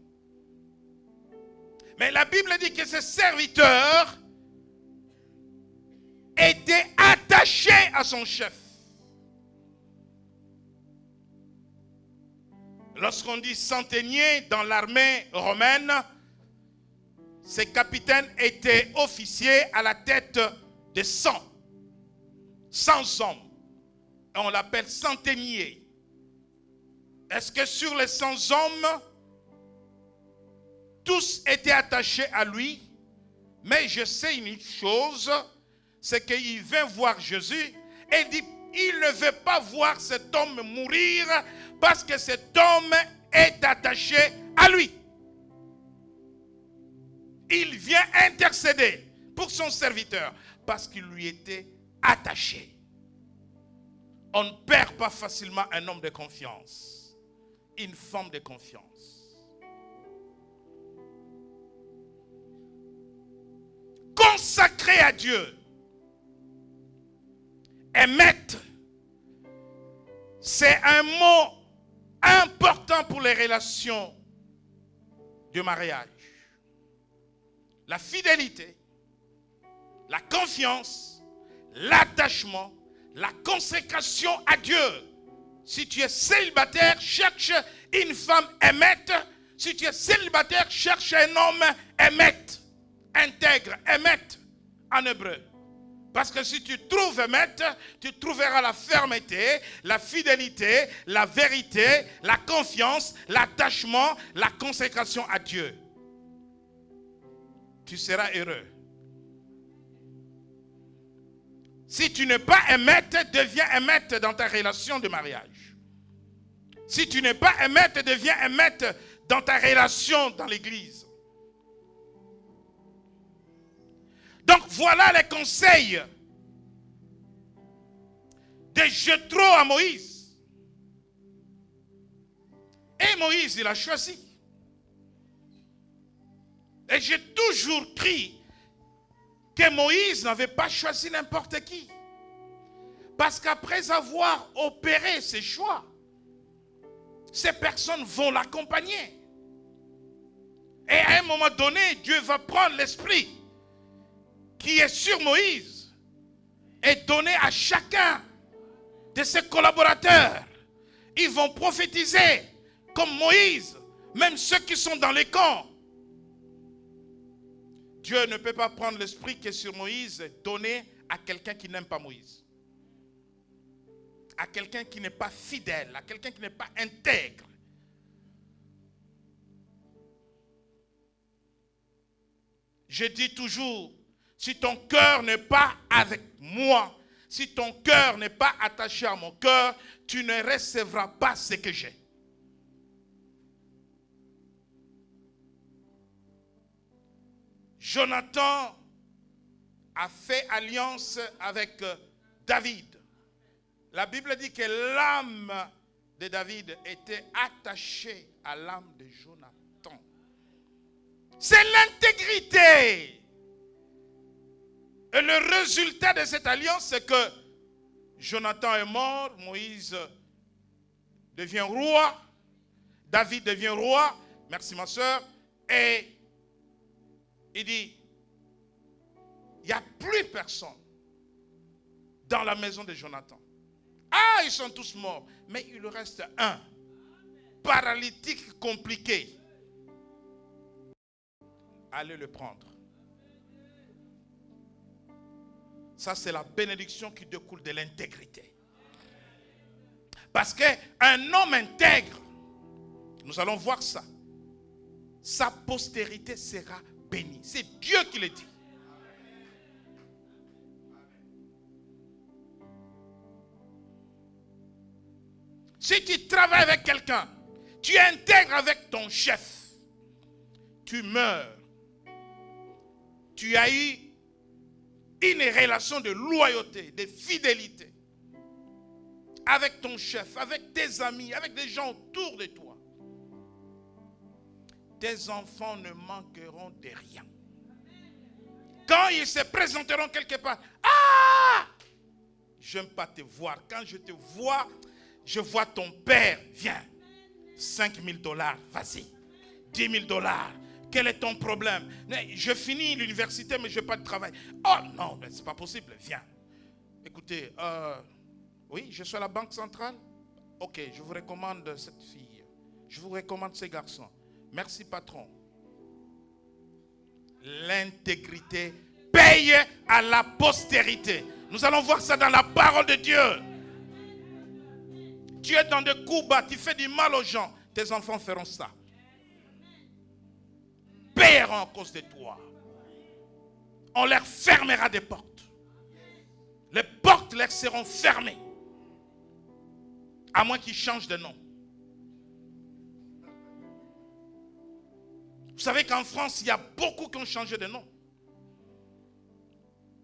Mais la Bible dit que ce serviteur était attaché à son chef. Lorsqu'on dit centenier dans l'armée romaine, ces capitaines étaient officiers à la tête de 100 hommes. Et on l'appelle centenier. Est-ce que sur les 100 hommes, tous étaient attachés à lui? Mais je sais une chose, c'est qu'il vint voir Jésus et il dit, il ne veut pas voir cet homme mourir parce que cet homme est attaché à lui. Il vient intercéder pour son serviteur parce qu'il lui était attaché. On ne perd pas facilement un homme de confiance, une femme de confiance. Consacré à Dieu. Émettre, c'est un mot important important pour les relations de mariage. La fidélité, la confiance, l'attachement, la consécration à Dieu. Si tu es célibataire, cherche une femme aimette. Si tu es célibataire, cherche un homme aimette, intègre, aimette en hébreu. Parce que si tu trouves aimette, tu trouveras la fermeté, la fidélité, la vérité, la confiance, l'attachement, la consécration à Dieu. Tu seras heureux. Si tu n'es pas aimette, deviens aimette dans ta relation de mariage. Si tu n'es pas aimette, deviens aimette dans ta relation dans l'église. Donc voilà les conseils de Jéthro à Moïse. Et Moïse, il a choisi. Et j'ai toujours cru que Moïse n'avait pas choisi n'importe qui. Parce qu'après avoir opéré ses choix, ces personnes vont l'accompagner. Et à un moment donné, Dieu va prendre l'esprit qui est sur Moïse et donner à chacun de ses collaborateurs. Ils vont prophétiser comme Moïse, même ceux qui sont dans les camps. Dieu ne peut pas prendre l'esprit qui est sur Moïse et donner à quelqu'un qui n'aime pas Moïse. À quelqu'un qui n'est pas fidèle, à quelqu'un qui n'est pas intègre. Je dis toujours, si ton cœur n'est pas avec moi, si ton cœur n'est pas attaché à mon cœur, tu ne recevras pas ce que j'ai. Jonathan a fait alliance avec David. La Bible dit que l'âme de David était attachée à l'âme de Jonathan. C'est l'intégrité. Et le résultat de cette alliance, c'est que Jonathan est mort, Moïse devient roi, David devient roi, merci ma soeur, et il dit, il n'y a plus personne dans la maison de Jonathan. Ah, ils sont tous morts, mais il reste un, paralytique compliqué. Allez le prendre. Ça, c'est la bénédiction qui découle de l'intégrité. Parce qu'un homme intègre, nous allons voir ça, sa postérité sera bénie. C'est Dieu qui le dit. Si tu travailles avec quelqu'un, tu intègres avec ton chef, tu meurs. Tu as eu une relation de loyauté, de fidélité avec ton chef, avec tes amis, avec des gens autour de toi. Tes enfants ne manqueront de rien. Quand ils se présenteront quelque part, ah, j'aime pas te voir. Quand je te vois, je vois ton père, viens, $5,000, vas-y, $10,000. Quel est ton problème? Je finis l'université, mais je n'ai pas de travail. Oh non, ce n'est pas possible, viens. Écoutez, oui, je suis à la banque centrale. Ok, je vous recommande cette fille. Je vous recommande ces garçons. Merci, patron. L'intégrité paye à la postérité. Nous allons voir ça dans la parole de Dieu. Tu es dans des coups bas, tu fais du mal aux gens. Tes enfants feront ça. Paieront à cause de toi. On leur fermera des portes. Les portes leur seront fermées. À moins qu'ils changent de nom. Vous savez qu'en France, il y a beaucoup qui ont changé de nom.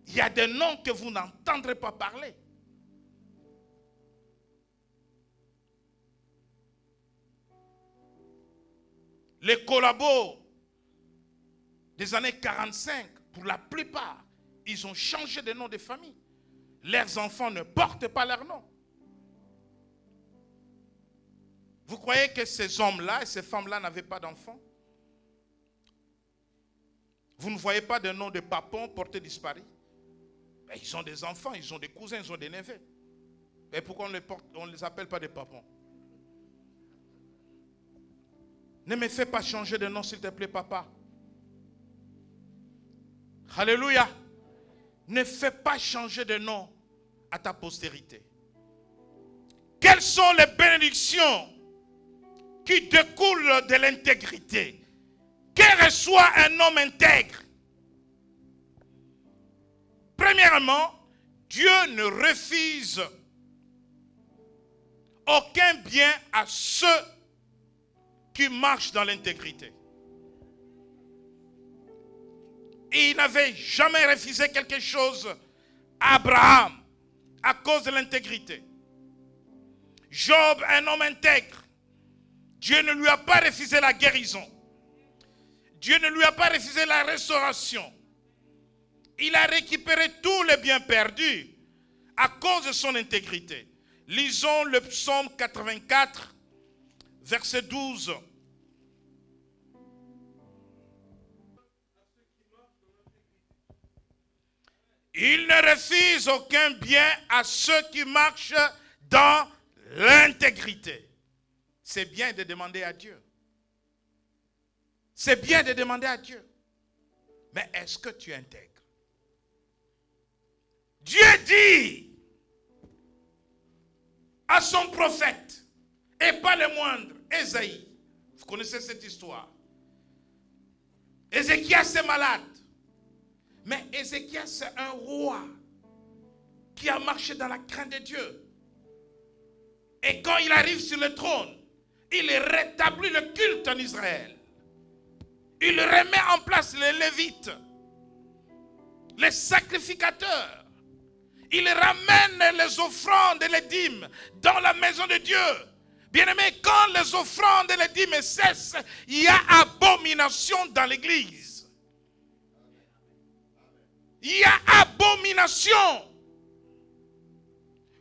Il y a des noms que vous n'entendrez pas parler. Les collabos des années 45, pour la plupart, ils ont changé de nom de famille. Leurs enfants ne portent pas leur nom. Vous croyez que ces hommes-là et ces femmes-là n'avaient pas d'enfants? Vous ne voyez pas de nom de papons portés disparus? Ben, ils ont des enfants, ils ont des cousins, ils ont des neveux. Mais pourquoi on ne les appelle pas des papons? Ne me fais pas changer de nom, s'il te plaît, papa. Alléluia. Ne fais pas changer de nom à ta postérité. Quelles sont les bénédictions qui découlent de l'intégrité que reçoit un homme intègre? Premièrement, Dieu ne refuse aucun bien à ceux qui marchent dans l'intégrité. Il n'avait jamais refusé quelque chose à Abraham à cause de l'intégrité. Job, un homme intègre, Dieu ne lui a pas refusé la guérison. Dieu ne lui a pas refusé la restauration. Il a récupéré tous les biens perdus à cause de son intégrité. Lisons le psaume 84, verset 12. Il ne refuse aucun bien à ceux qui marchent dans l'intégrité. C'est bien de demander à Dieu. C'est bien de demander à Dieu. Mais est-ce que tu intègres? Dieu dit à son prophète, et pas le moindre, Ésaïe. Vous connaissez cette histoire. Ézéchias est malade. Mais Ézéchias, c'est un roi qui a marché dans la crainte de Dieu. Et quand il arrive sur le trône, il rétablit le culte en Israël. Il remet en place les Lévites, les sacrificateurs. Il ramène les offrandes et les dîmes dans la maison de Dieu. Bien-aimé, quand les offrandes et les dîmes cessent, il y a abomination dans l'église. Il y a abomination.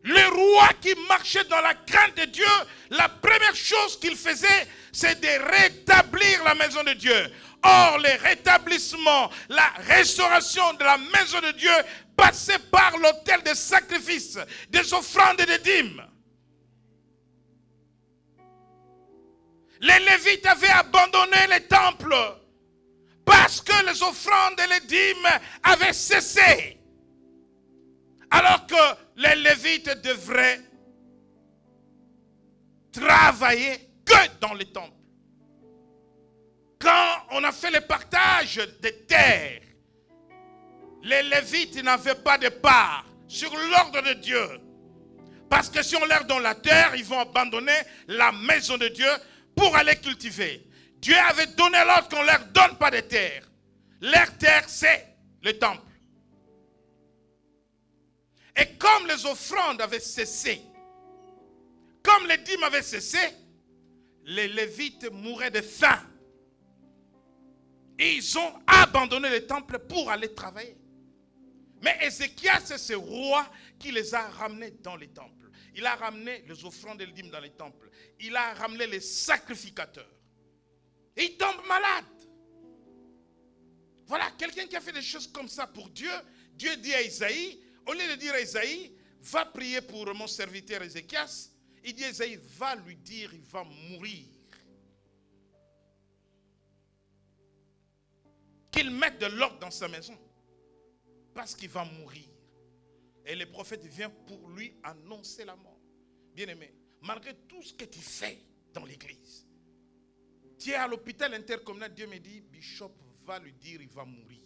Le roi qui marchait dans la crainte de Dieu, la première chose qu'il faisait, c'est de rétablir la maison de Dieu. Or, le rétablissement, la restauration de la maison de Dieu passait par l'autel des sacrifices, des offrandes et des dîmes. Les Lévites avaient abandonné les temples parce que les offrandes et les dîmes avaient cessé. Alors que les Lévites devraient travailler que dans les temples. Quand on a fait le partage des terres, les Lévites n'avaient pas de part sur l'ordre de Dieu. Parce que si on leur donne la terre, ils vont abandonner la maison de Dieu pour aller cultiver. Dieu avait donné l'ordre qu'on ne leur donne pas de terre. Leur terre, c'est le temple. Et comme les offrandes avaient cessé, comme les dîmes avaient cessé, les Lévites mouraient de faim. Et ils ont abandonné le temple pour aller travailler. Mais Ézéchias, c'est ce roi qui les a ramenés dans les temples. Il a ramené les offrandes et les dîmes dans les temples. Il a ramené les sacrificateurs. Et il tombe malade. Voilà, quelqu'un qui a fait des choses comme ça pour Dieu, Dieu dit à Isaïe, au lieu de dire à Isaïe, va prier pour mon serviteur Ézéchias, il dit à Isaïe, va lui dire, il va mourir. Qu'il mette de l'ordre dans sa maison. Parce qu'il va mourir. Et le prophète vient pour lui annoncer la mort. Bien-aimé, malgré tout ce que tu fais dans l'église, tu es à l'hôpital intercommunal, Dieu me dit, Bishop va lui dire, il va mourir.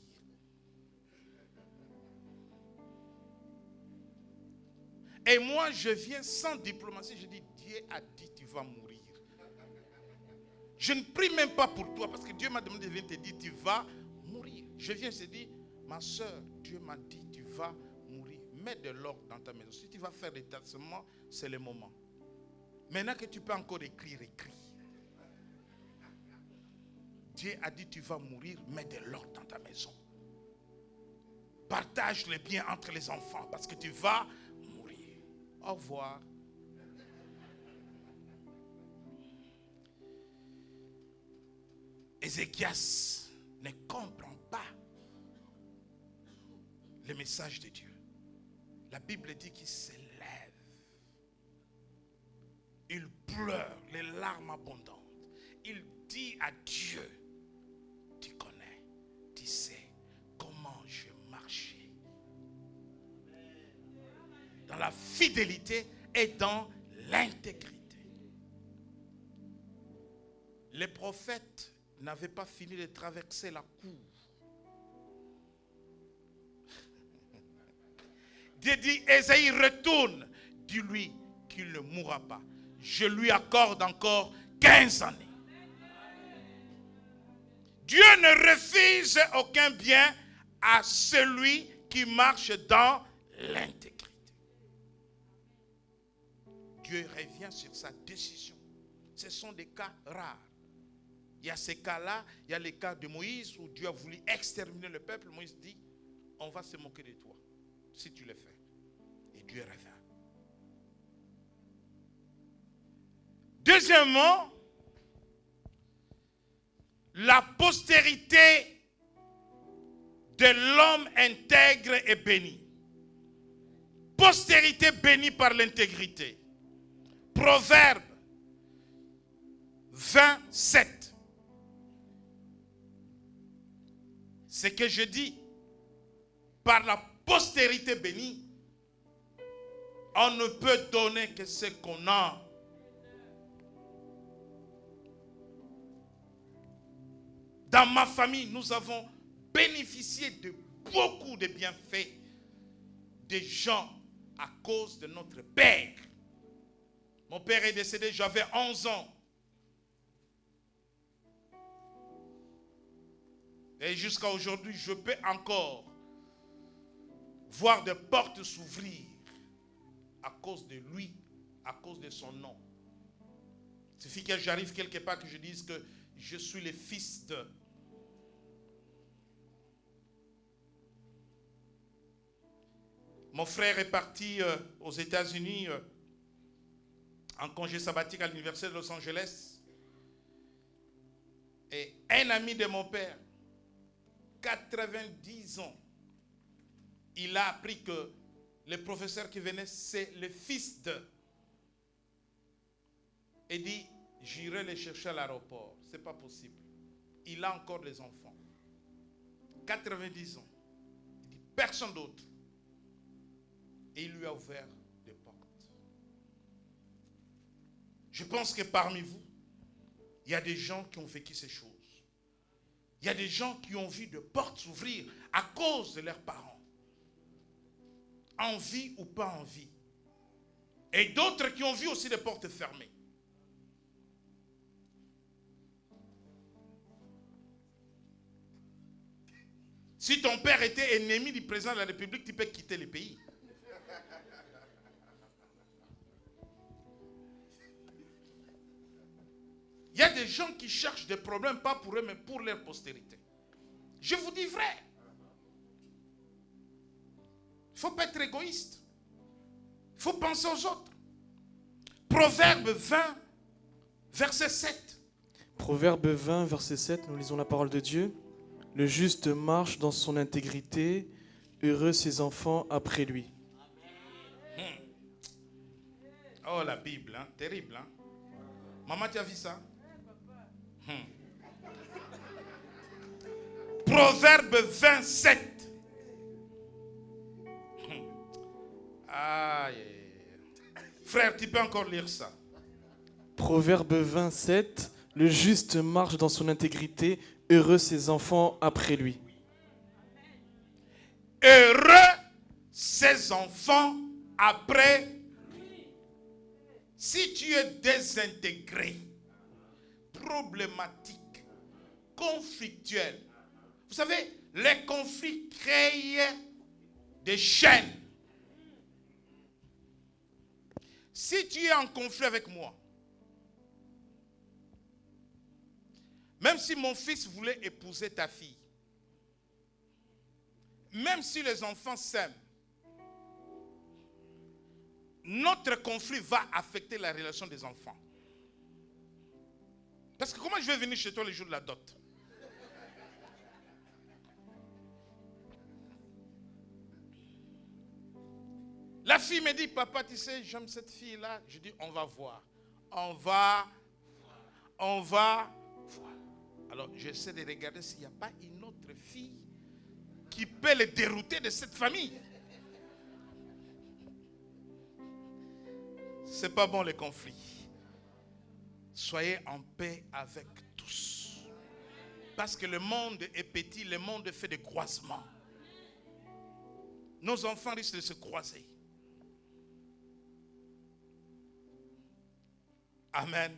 Et moi, je viens sans diplomatie, je dis, Dieu a dit, tu vas mourir. Je ne prie même pas pour toi, parce que Dieu m'a demandé de venir te dire, tu vas mourir. Je viens, je dis, ma soeur, Dieu m'a dit, tu vas mourir. Mets de l'ordre dans ta maison. Si tu vas faire des tassements, c'est le moment. Maintenant que tu peux encore écrire, écris. Dieu a dit, tu vas mourir, mets de l'ordre dans ta maison. Partage les biens entre les enfants, parce que tu vas mourir. Au revoir. Ézéchias ne comprend pas le message de Dieu. La Bible dit qu'il se lève. Il pleure, les larmes abondantes. Il dit à Dieu, tu connais, tu sais comment je marchais. Dans la fidélité et dans l'intégrité. Les prophètes n'avaient pas fini de traverser la cour. Dieu dit, Ésaïe retourne, dis-lui qu'il ne mourra pas. Je lui accorde encore 15 années. Dieu ne refuse aucun bien à celui qui marche dans l'intégrité. Dieu revient sur sa décision. Ce sont des cas rares. Il y a ces cas-là, il y a les cas de Moïse où Dieu a voulu exterminer le peuple. Moïse dit, on va se moquer de toi si tu le fais. Et Dieu revient. Deuxièmement, la postérité de l'homme intègre est bénie. Postérité bénie par l'intégrité. Proverbe 27. Ce que je dis, par la postérité bénie, on ne peut donner que ce qu'on a. Dans ma famille, nous avons bénéficié de beaucoup de bienfaits des gens à cause de notre père. Mon père est décédé, j'avais 11 ans. Et jusqu'à aujourd'hui, je peux encore voir des portes s'ouvrir à cause de lui, à cause de son nom. Il suffit que j'arrive quelque part que je dise que je suis le fils de. Mon frère est parti aux États-Unis en congé sabbatique à l'université de Los Angeles. Et un ami de mon père, 90 ans, il a appris que le professeur qui venait, c'est le fils de. Et dit, j'irai les chercher à l'aéroport. Ce n'est pas possible. Il a encore des enfants. 90 ans. Il dit, personne d'autre. Et il lui a ouvert des portes. Je pense que parmi vous, il y a des gens qui ont vécu ces choses. Il y a des gens qui ont vu des portes s'ouvrir à cause de leurs parents. En vie ou pas en vie. Et d'autres qui ont vu aussi des portes fermées. Si ton père était ennemi du président de la République, tu peux quitter le pays. Il y a des gens qui cherchent des problèmes, pas pour eux, mais pour leur postérité. Je vous dis vrai. Il ne faut pas être égoïste. Il faut penser aux autres. Proverbe 20, verset 7. Proverbe 20, verset 7, nous lisons la parole de Dieu. Le juste marche dans son intégrité, heureux ses enfants après lui. Oh, la Bible, hein? Terrible. Hein? Maman, tu as vu ça? Proverbe 27. Frère, tu peux encore lire ça. Proverbe 27, le juste marche dans son intégrité, heureux ses enfants après lui. Heureux ses enfants après lui. Si tu es désintégré, problématique, conflictuel, vous savez, les conflits créent des chaînes. Si tu es en conflit avec moi, même si mon fils voulait épouser ta fille, même si les enfants s'aiment, notre conflit va affecter la relation des enfants. Parce que comment je vais venir chez toi le jour de la dot? La fille me dit, papa, tu sais, j'aime cette fille-là. Je dis, on va voir. On va voir. Alors, j'essaie de regarder s'il n'y a pas une autre fille qui peut les dérouter de cette famille. C'est pas bon les conflits. Soyez en paix avec tous. Parce que le monde est petit, le monde fait des croisements. Nos enfants risquent de se croiser. Amen.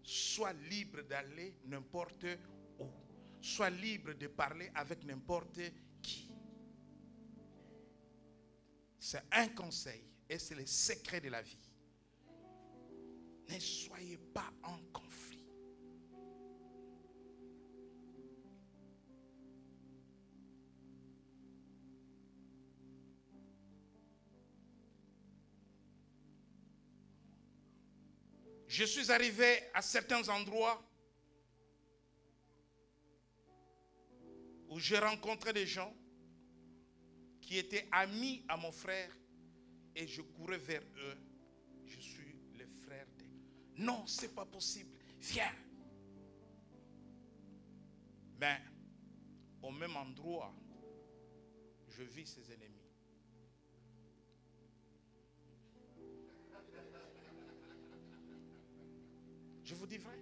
Sois libre d'aller n'importe où. Sois libre de parler avec n'importe qui. C'est un conseil et c'est le secret de la vie. Ne soyez pas en conflit. Je suis arrivé à certains endroits où j'ai rencontré des gens qui étaient amis à mon frère et je courais vers eux. Je suis le frère de... Non, c'est pas possible. Viens. Mais au même endroit, je vis ses ennemis. Je vous dis vrai.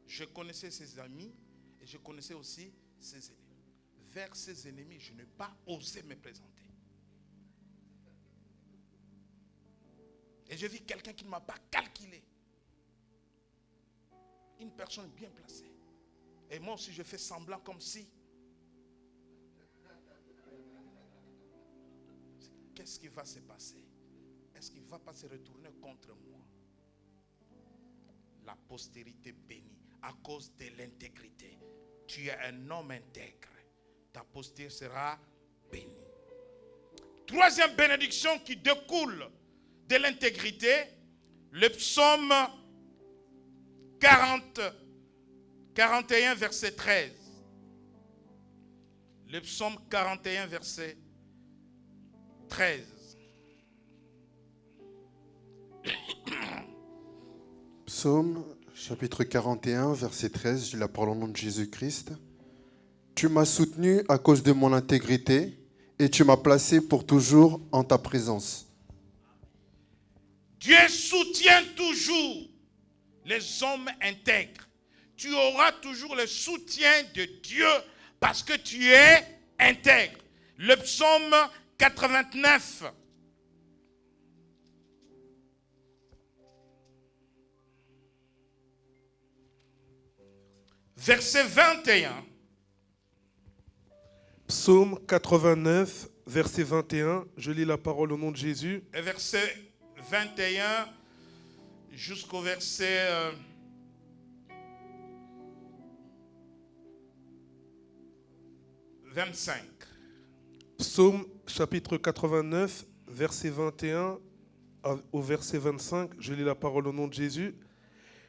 Je connaissais ses amis et je connaissais aussi ses ennemis. Vers ses ennemis, je n'ai pas osé me présenter. Et je vis quelqu'un qui ne m'a pas calculé. Une personne bien placée. Et moi aussi, je fais semblant comme si. Qu'est-ce qui va se passer? Est-ce qu'il ne va pas se retourner contre moi? La postérité bénie à cause de l'intégrité. Tu es un homme intègre. Ta postérité sera bénie. Troisième bénédiction qui découle de l'intégrité, le psaume 41, verset 13. Le psaume 41, verset 13. Psaume chapitre 41, verset 13, je la parole au nom de Jésus-Christ. Tu m'as soutenu à cause de mon intégrité et tu m'as placé pour toujours en ta présence. Dieu soutient toujours les hommes intègres. Tu auras toujours le soutien de Dieu parce que tu es intègre. Le psaume 89. Verset 21. Psaume 89, verset 21. Je lis la parole au nom de Jésus. Et verset 21 jusqu'au verset 25. Psaume chapitre 89, verset 21 au verset 25. Je lis la parole au nom de Jésus.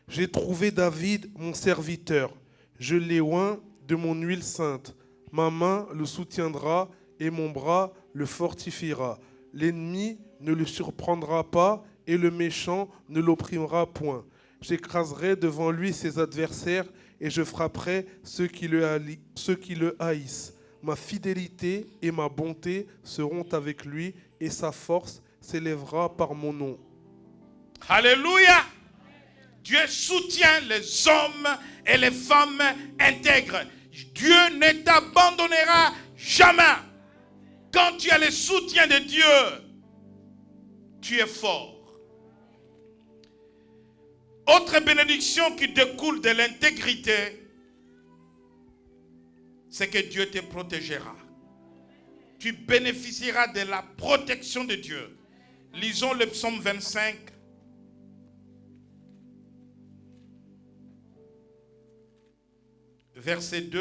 J'ai trouvé David, mon serviteur. Je l'ai oint de mon huile sainte. Ma main le soutiendra et mon bras le fortifiera. L'ennemi ne le surprendra pas et le méchant ne l'opprimera point. J'écraserai devant lui ses adversaires et je frapperai ceux qui le haïssent. Ma fidélité et ma bonté seront avec lui et sa force s'élèvera par mon nom. Alléluia! Dieu soutient les hommes et les femmes intègres. Dieu ne t'abandonnera jamais. Quand tu as le soutien de Dieu, tu es fort. Autre bénédiction qui découle de l'intégrité, c'est que Dieu te protégera. Tu bénéficieras de la protection de Dieu. Lisons le psaume 25. Verset 2.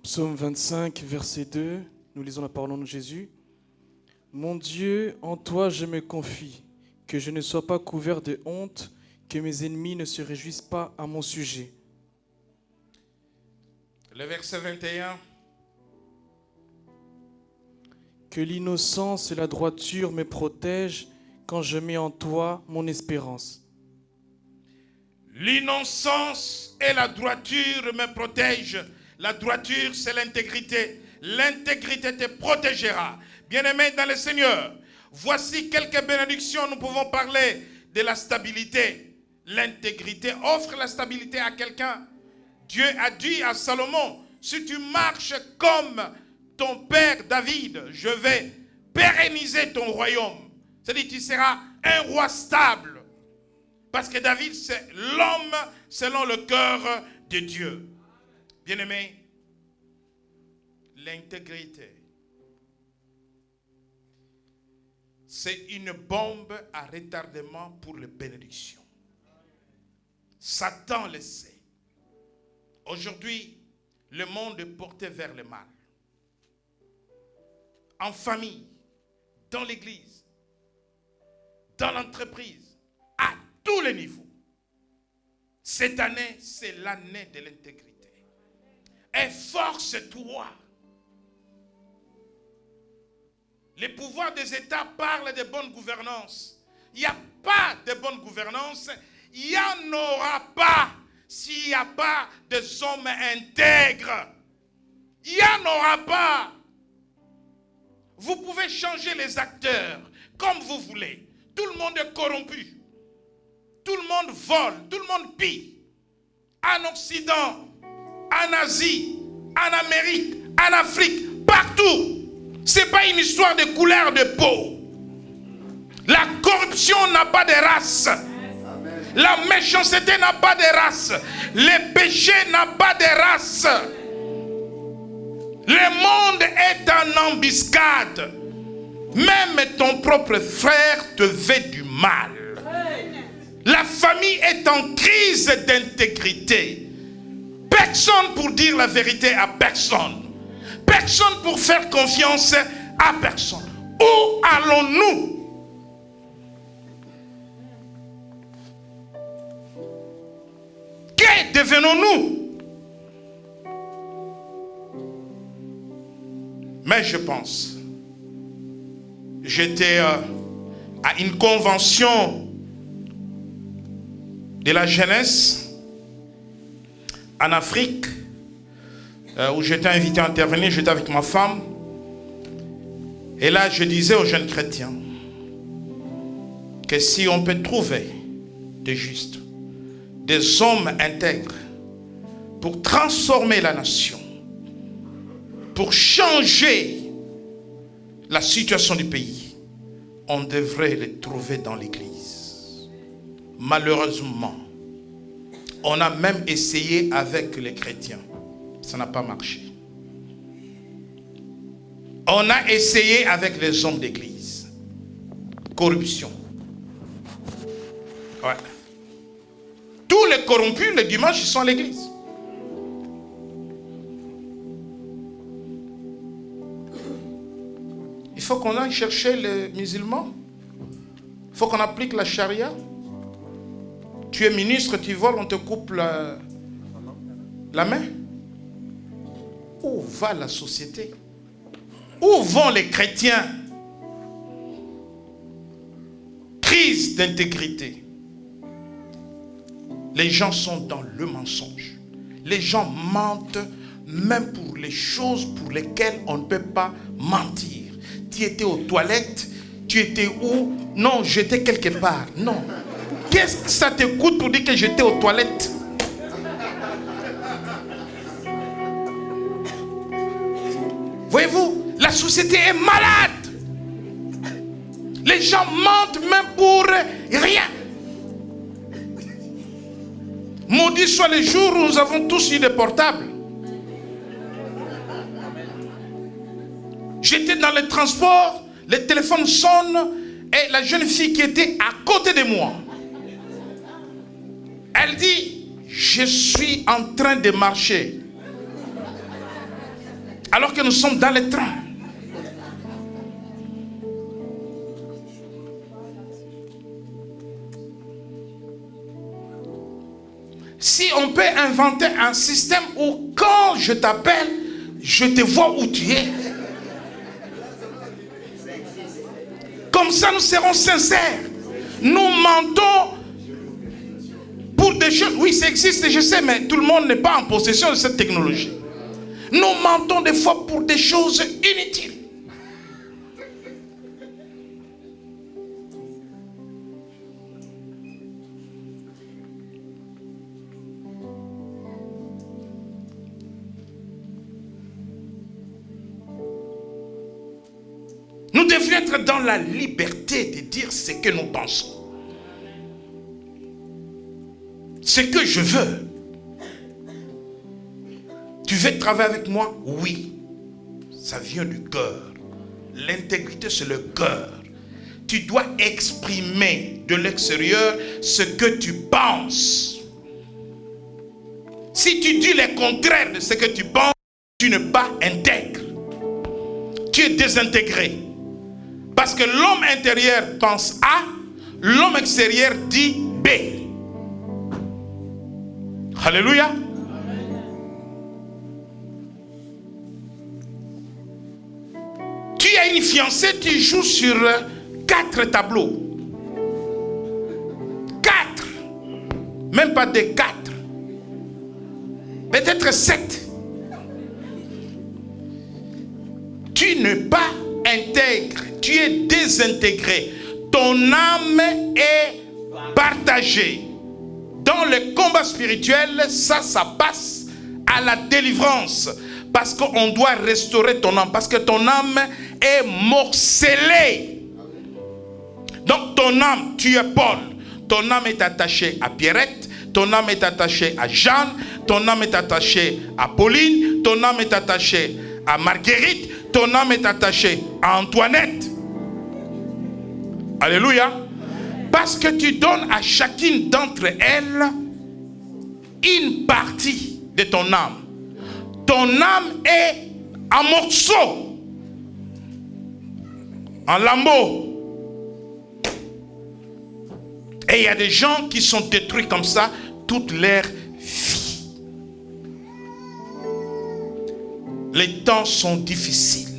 Psaume 25, verset 2. Nous lisons la parole de Jésus. Mon Dieu, en toi je me confie, que je ne sois pas couvert de honte, que mes ennemis ne se réjouissent pas à mon sujet. Le verset 21. Que l'innocence et la droiture me protègent quand je mets en toi mon espérance. L'innocence et la droiture me protègent. La droiture, c'est l'intégrité. L'intégrité te protégera. Bien-aimés dans le Seigneur, voici quelques bénédictions. Nous pouvons parler de la stabilité. L'intégrité offre la stabilité à quelqu'un. Dieu a dit à Salomon, si tu marches comme ton père David, je vais pérenniser ton royaume. C'est-à-dire tu seras un roi stable. Parce que David, c'est l'homme selon le cœur de Dieu. Bien-aimé, l'intégrité, c'est une bombe à retardement pour les bénédictions. Satan le sait. Aujourd'hui, le monde est porté vers le mal. En famille, dans l'église, dans l'entreprise, à tous les niveaux. Cette année, c'est l'année de l'intégrité. Efforce-toi. Les pouvoirs des États parlent de bonne gouvernance. Il n'y a pas de bonne gouvernance. Il n'y en aura pas s'il n'y a pas des hommes intègres. Il n'y en aura pas. Vous pouvez changer les acteurs comme vous voulez. Tout le monde est corrompu. Tout le monde vole. Tout le monde pille. En Occident, en Asie, en Amérique, en Afrique, partout. Ce n'est pas une histoire de couleur de peau. La corruption n'a pas de race. La méchanceté n'a pas de race. Le péché n'a pas de race. Le monde est en embuscade. Même ton propre frère te veut du mal. La famille est en crise d'intégrité. Personne pour dire la vérité à personne. Personne pour faire confiance à personne. Où allons-nous? Que devenons-nous? Mais je pense, j'étais à une convention de la jeunesse en Afrique, où j'étais invité à intervenir, j'étais avec ma femme. Et là, je disais aux jeunes chrétiens que si on peut trouver des justes, des hommes intègres, pour transformer la nation, pour changer la situation du pays, on devrait les trouver dans l'église. Malheureusement, on a même essayé avec les chrétiens. Ça n'a pas marché. On a essayé avec les hommes d'église. Corruption. Ouais. Tous les corrompus, le dimanche, ils sont à l'église. Il faut qu'on aille chercher les musulmans. Il faut qu'on applique la charia. Tu es ministre, tu voles, on te coupe la main. Où va la société? Où vont les chrétiens? Crise d'intégrité. Les gens sont dans le mensonge. Les gens mentent même pour les choses pour lesquelles on ne peut pas mentir. Tu étais aux toilettes, tu étais où? Non, j'étais quelque part. Non. Qu'est-ce que ça te coûte pour dire que j'étais aux toilettes? Voyez-vous, la société est malade. Les gens mentent même pour rien. Maudit soit le jour où nous avons tous eu des portables. J'étais dans le transport, le téléphone sonne et la jeune fille qui était à côté de moi, elle dit, je suis en train de marcher. Alors que nous sommes dans le train. si on peut inventer un système où quand je t'appelle, je te vois où tu es. Comme ça, nous serons sincères. Nous mentons pour des choses. Oui, ça existe, je sais, mais tout le monde n'est pas en possession de cette technologie. Nous mentons des fois pour des choses inutiles. Nous devons être dans la liberté de dire ce que nous pensons. Ce que je veux. Tu veux travailler avec moi? Oui. Ça vient du cœur. L'intégrité, c'est le cœur. Tu dois exprimer de l'extérieur ce que tu penses. Si tu dis le contraire de ce que tu penses, tu n'es pas intègre. Tu es désintégré. Parce que l'homme intérieur pense A, l'homme extérieur dit B. Alléluia. Tu as une fiancée, tu joues sur 4 tableaux. 4. Même pas des 4. Peut-être 7. Tu n'es pas intègre, tu es désintégré. Ton âme est partagée. Dans le combat spirituel, ça passe à la délivrance. Parce qu'on doit restaurer ton âme. Parce que ton âme est morcelée. Donc ton âme, tu es Paul. Ton âme est attachée à Pierrette. Ton âme est attachée à Jeanne. Ton âme est attachée à Pauline. Ton âme est attachée à Marguerite. Ton âme est attachée à Antoinette. Alléluia. Parce que tu donnes à chacune d'entre elles une partie de ton âme. Ton âme est en morceaux, en lambeaux. Et il y a des gens qui sont détruits comme ça toute leur vie. Les temps sont difficiles.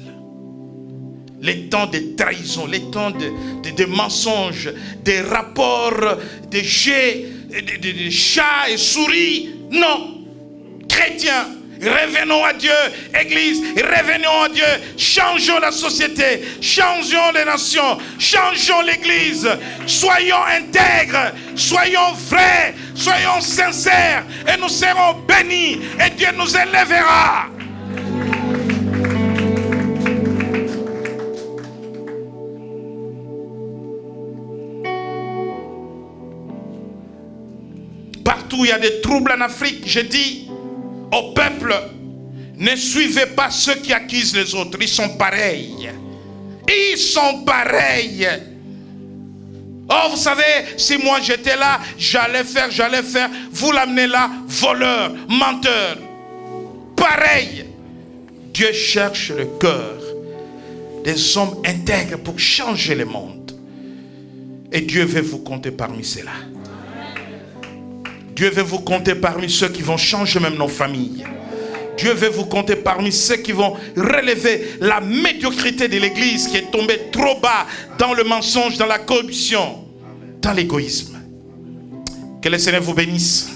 Les temps de trahison, les temps de mensonges, des rapports, de jets, de chats et souris. Non. Chrétiens, revenons à Dieu. Église, revenons à Dieu. Changeons la société. Changeons les nations. Changeons l'église. Soyons intègres. Soyons vrais. Soyons sincères. Et nous serons bénis. Et Dieu nous élèvera. Partout où il y a des troubles en Afrique, je dis au peuple, ne suivez pas ceux qui accusent les autres. Ils sont pareils. Ils sont pareils. Oh, vous savez, si moi j'étais là, j'allais faire. Vous l'amenez là, voleur, menteur. Pareil. Dieu cherche le cœur des hommes intègres pour changer le monde. Et Dieu veut vous compter parmi ceux-là. Dieu veut vous compter parmi ceux qui vont changer même nos familles. Dieu veut vous compter parmi ceux qui vont relever la médiocrité de l'église qui est tombée trop bas dans le mensonge, dans la corruption, dans l'égoïsme. Que le Seigneur vous bénisse.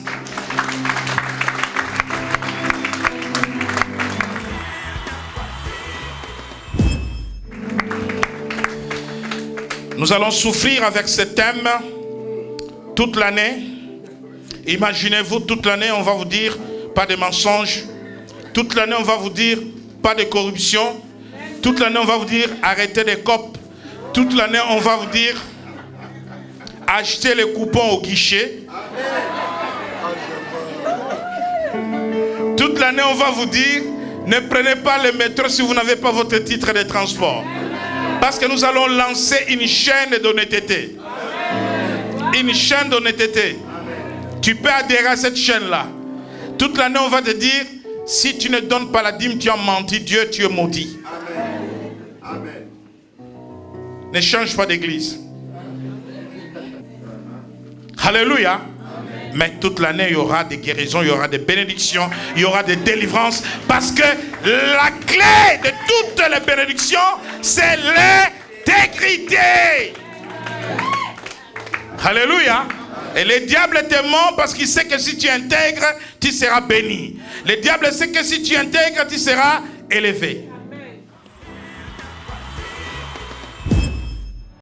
Nous allons souffrir avec ce thème toute l'année. Imaginez-vous, toute l'année, on va vous dire pas de mensonges. Toute l'année, on va vous dire pas de corruption. Toute l'année, on va vous dire arrêtez les copes. Toute l'année, on va vous dire achetez les coupons au guichet. Toute l'année, on va vous dire ne prenez pas le métro si vous n'avez pas votre titre de transport. Parce que nous allons lancer une chaîne d'honnêteté. Une chaîne d'honnêteté. Tu peux adhérer à cette chaîne-là. Toute l'année, on va te dire, si tu ne donnes pas la dîme, tu as menti. Dieu, tu es maudit. Amen. Ne change pas d'église. Alléluia. Mais toute l'année, il y aura des guérisons, il y aura des bénédictions, il y aura des délivrances. Parce que la clé de toutes les bénédictions, c'est l'intégrité. Alléluia. Et le diable te ment parce qu'il sait que si tu intègres, tu seras béni. Le diable sait que si tu intègres, tu seras élevé.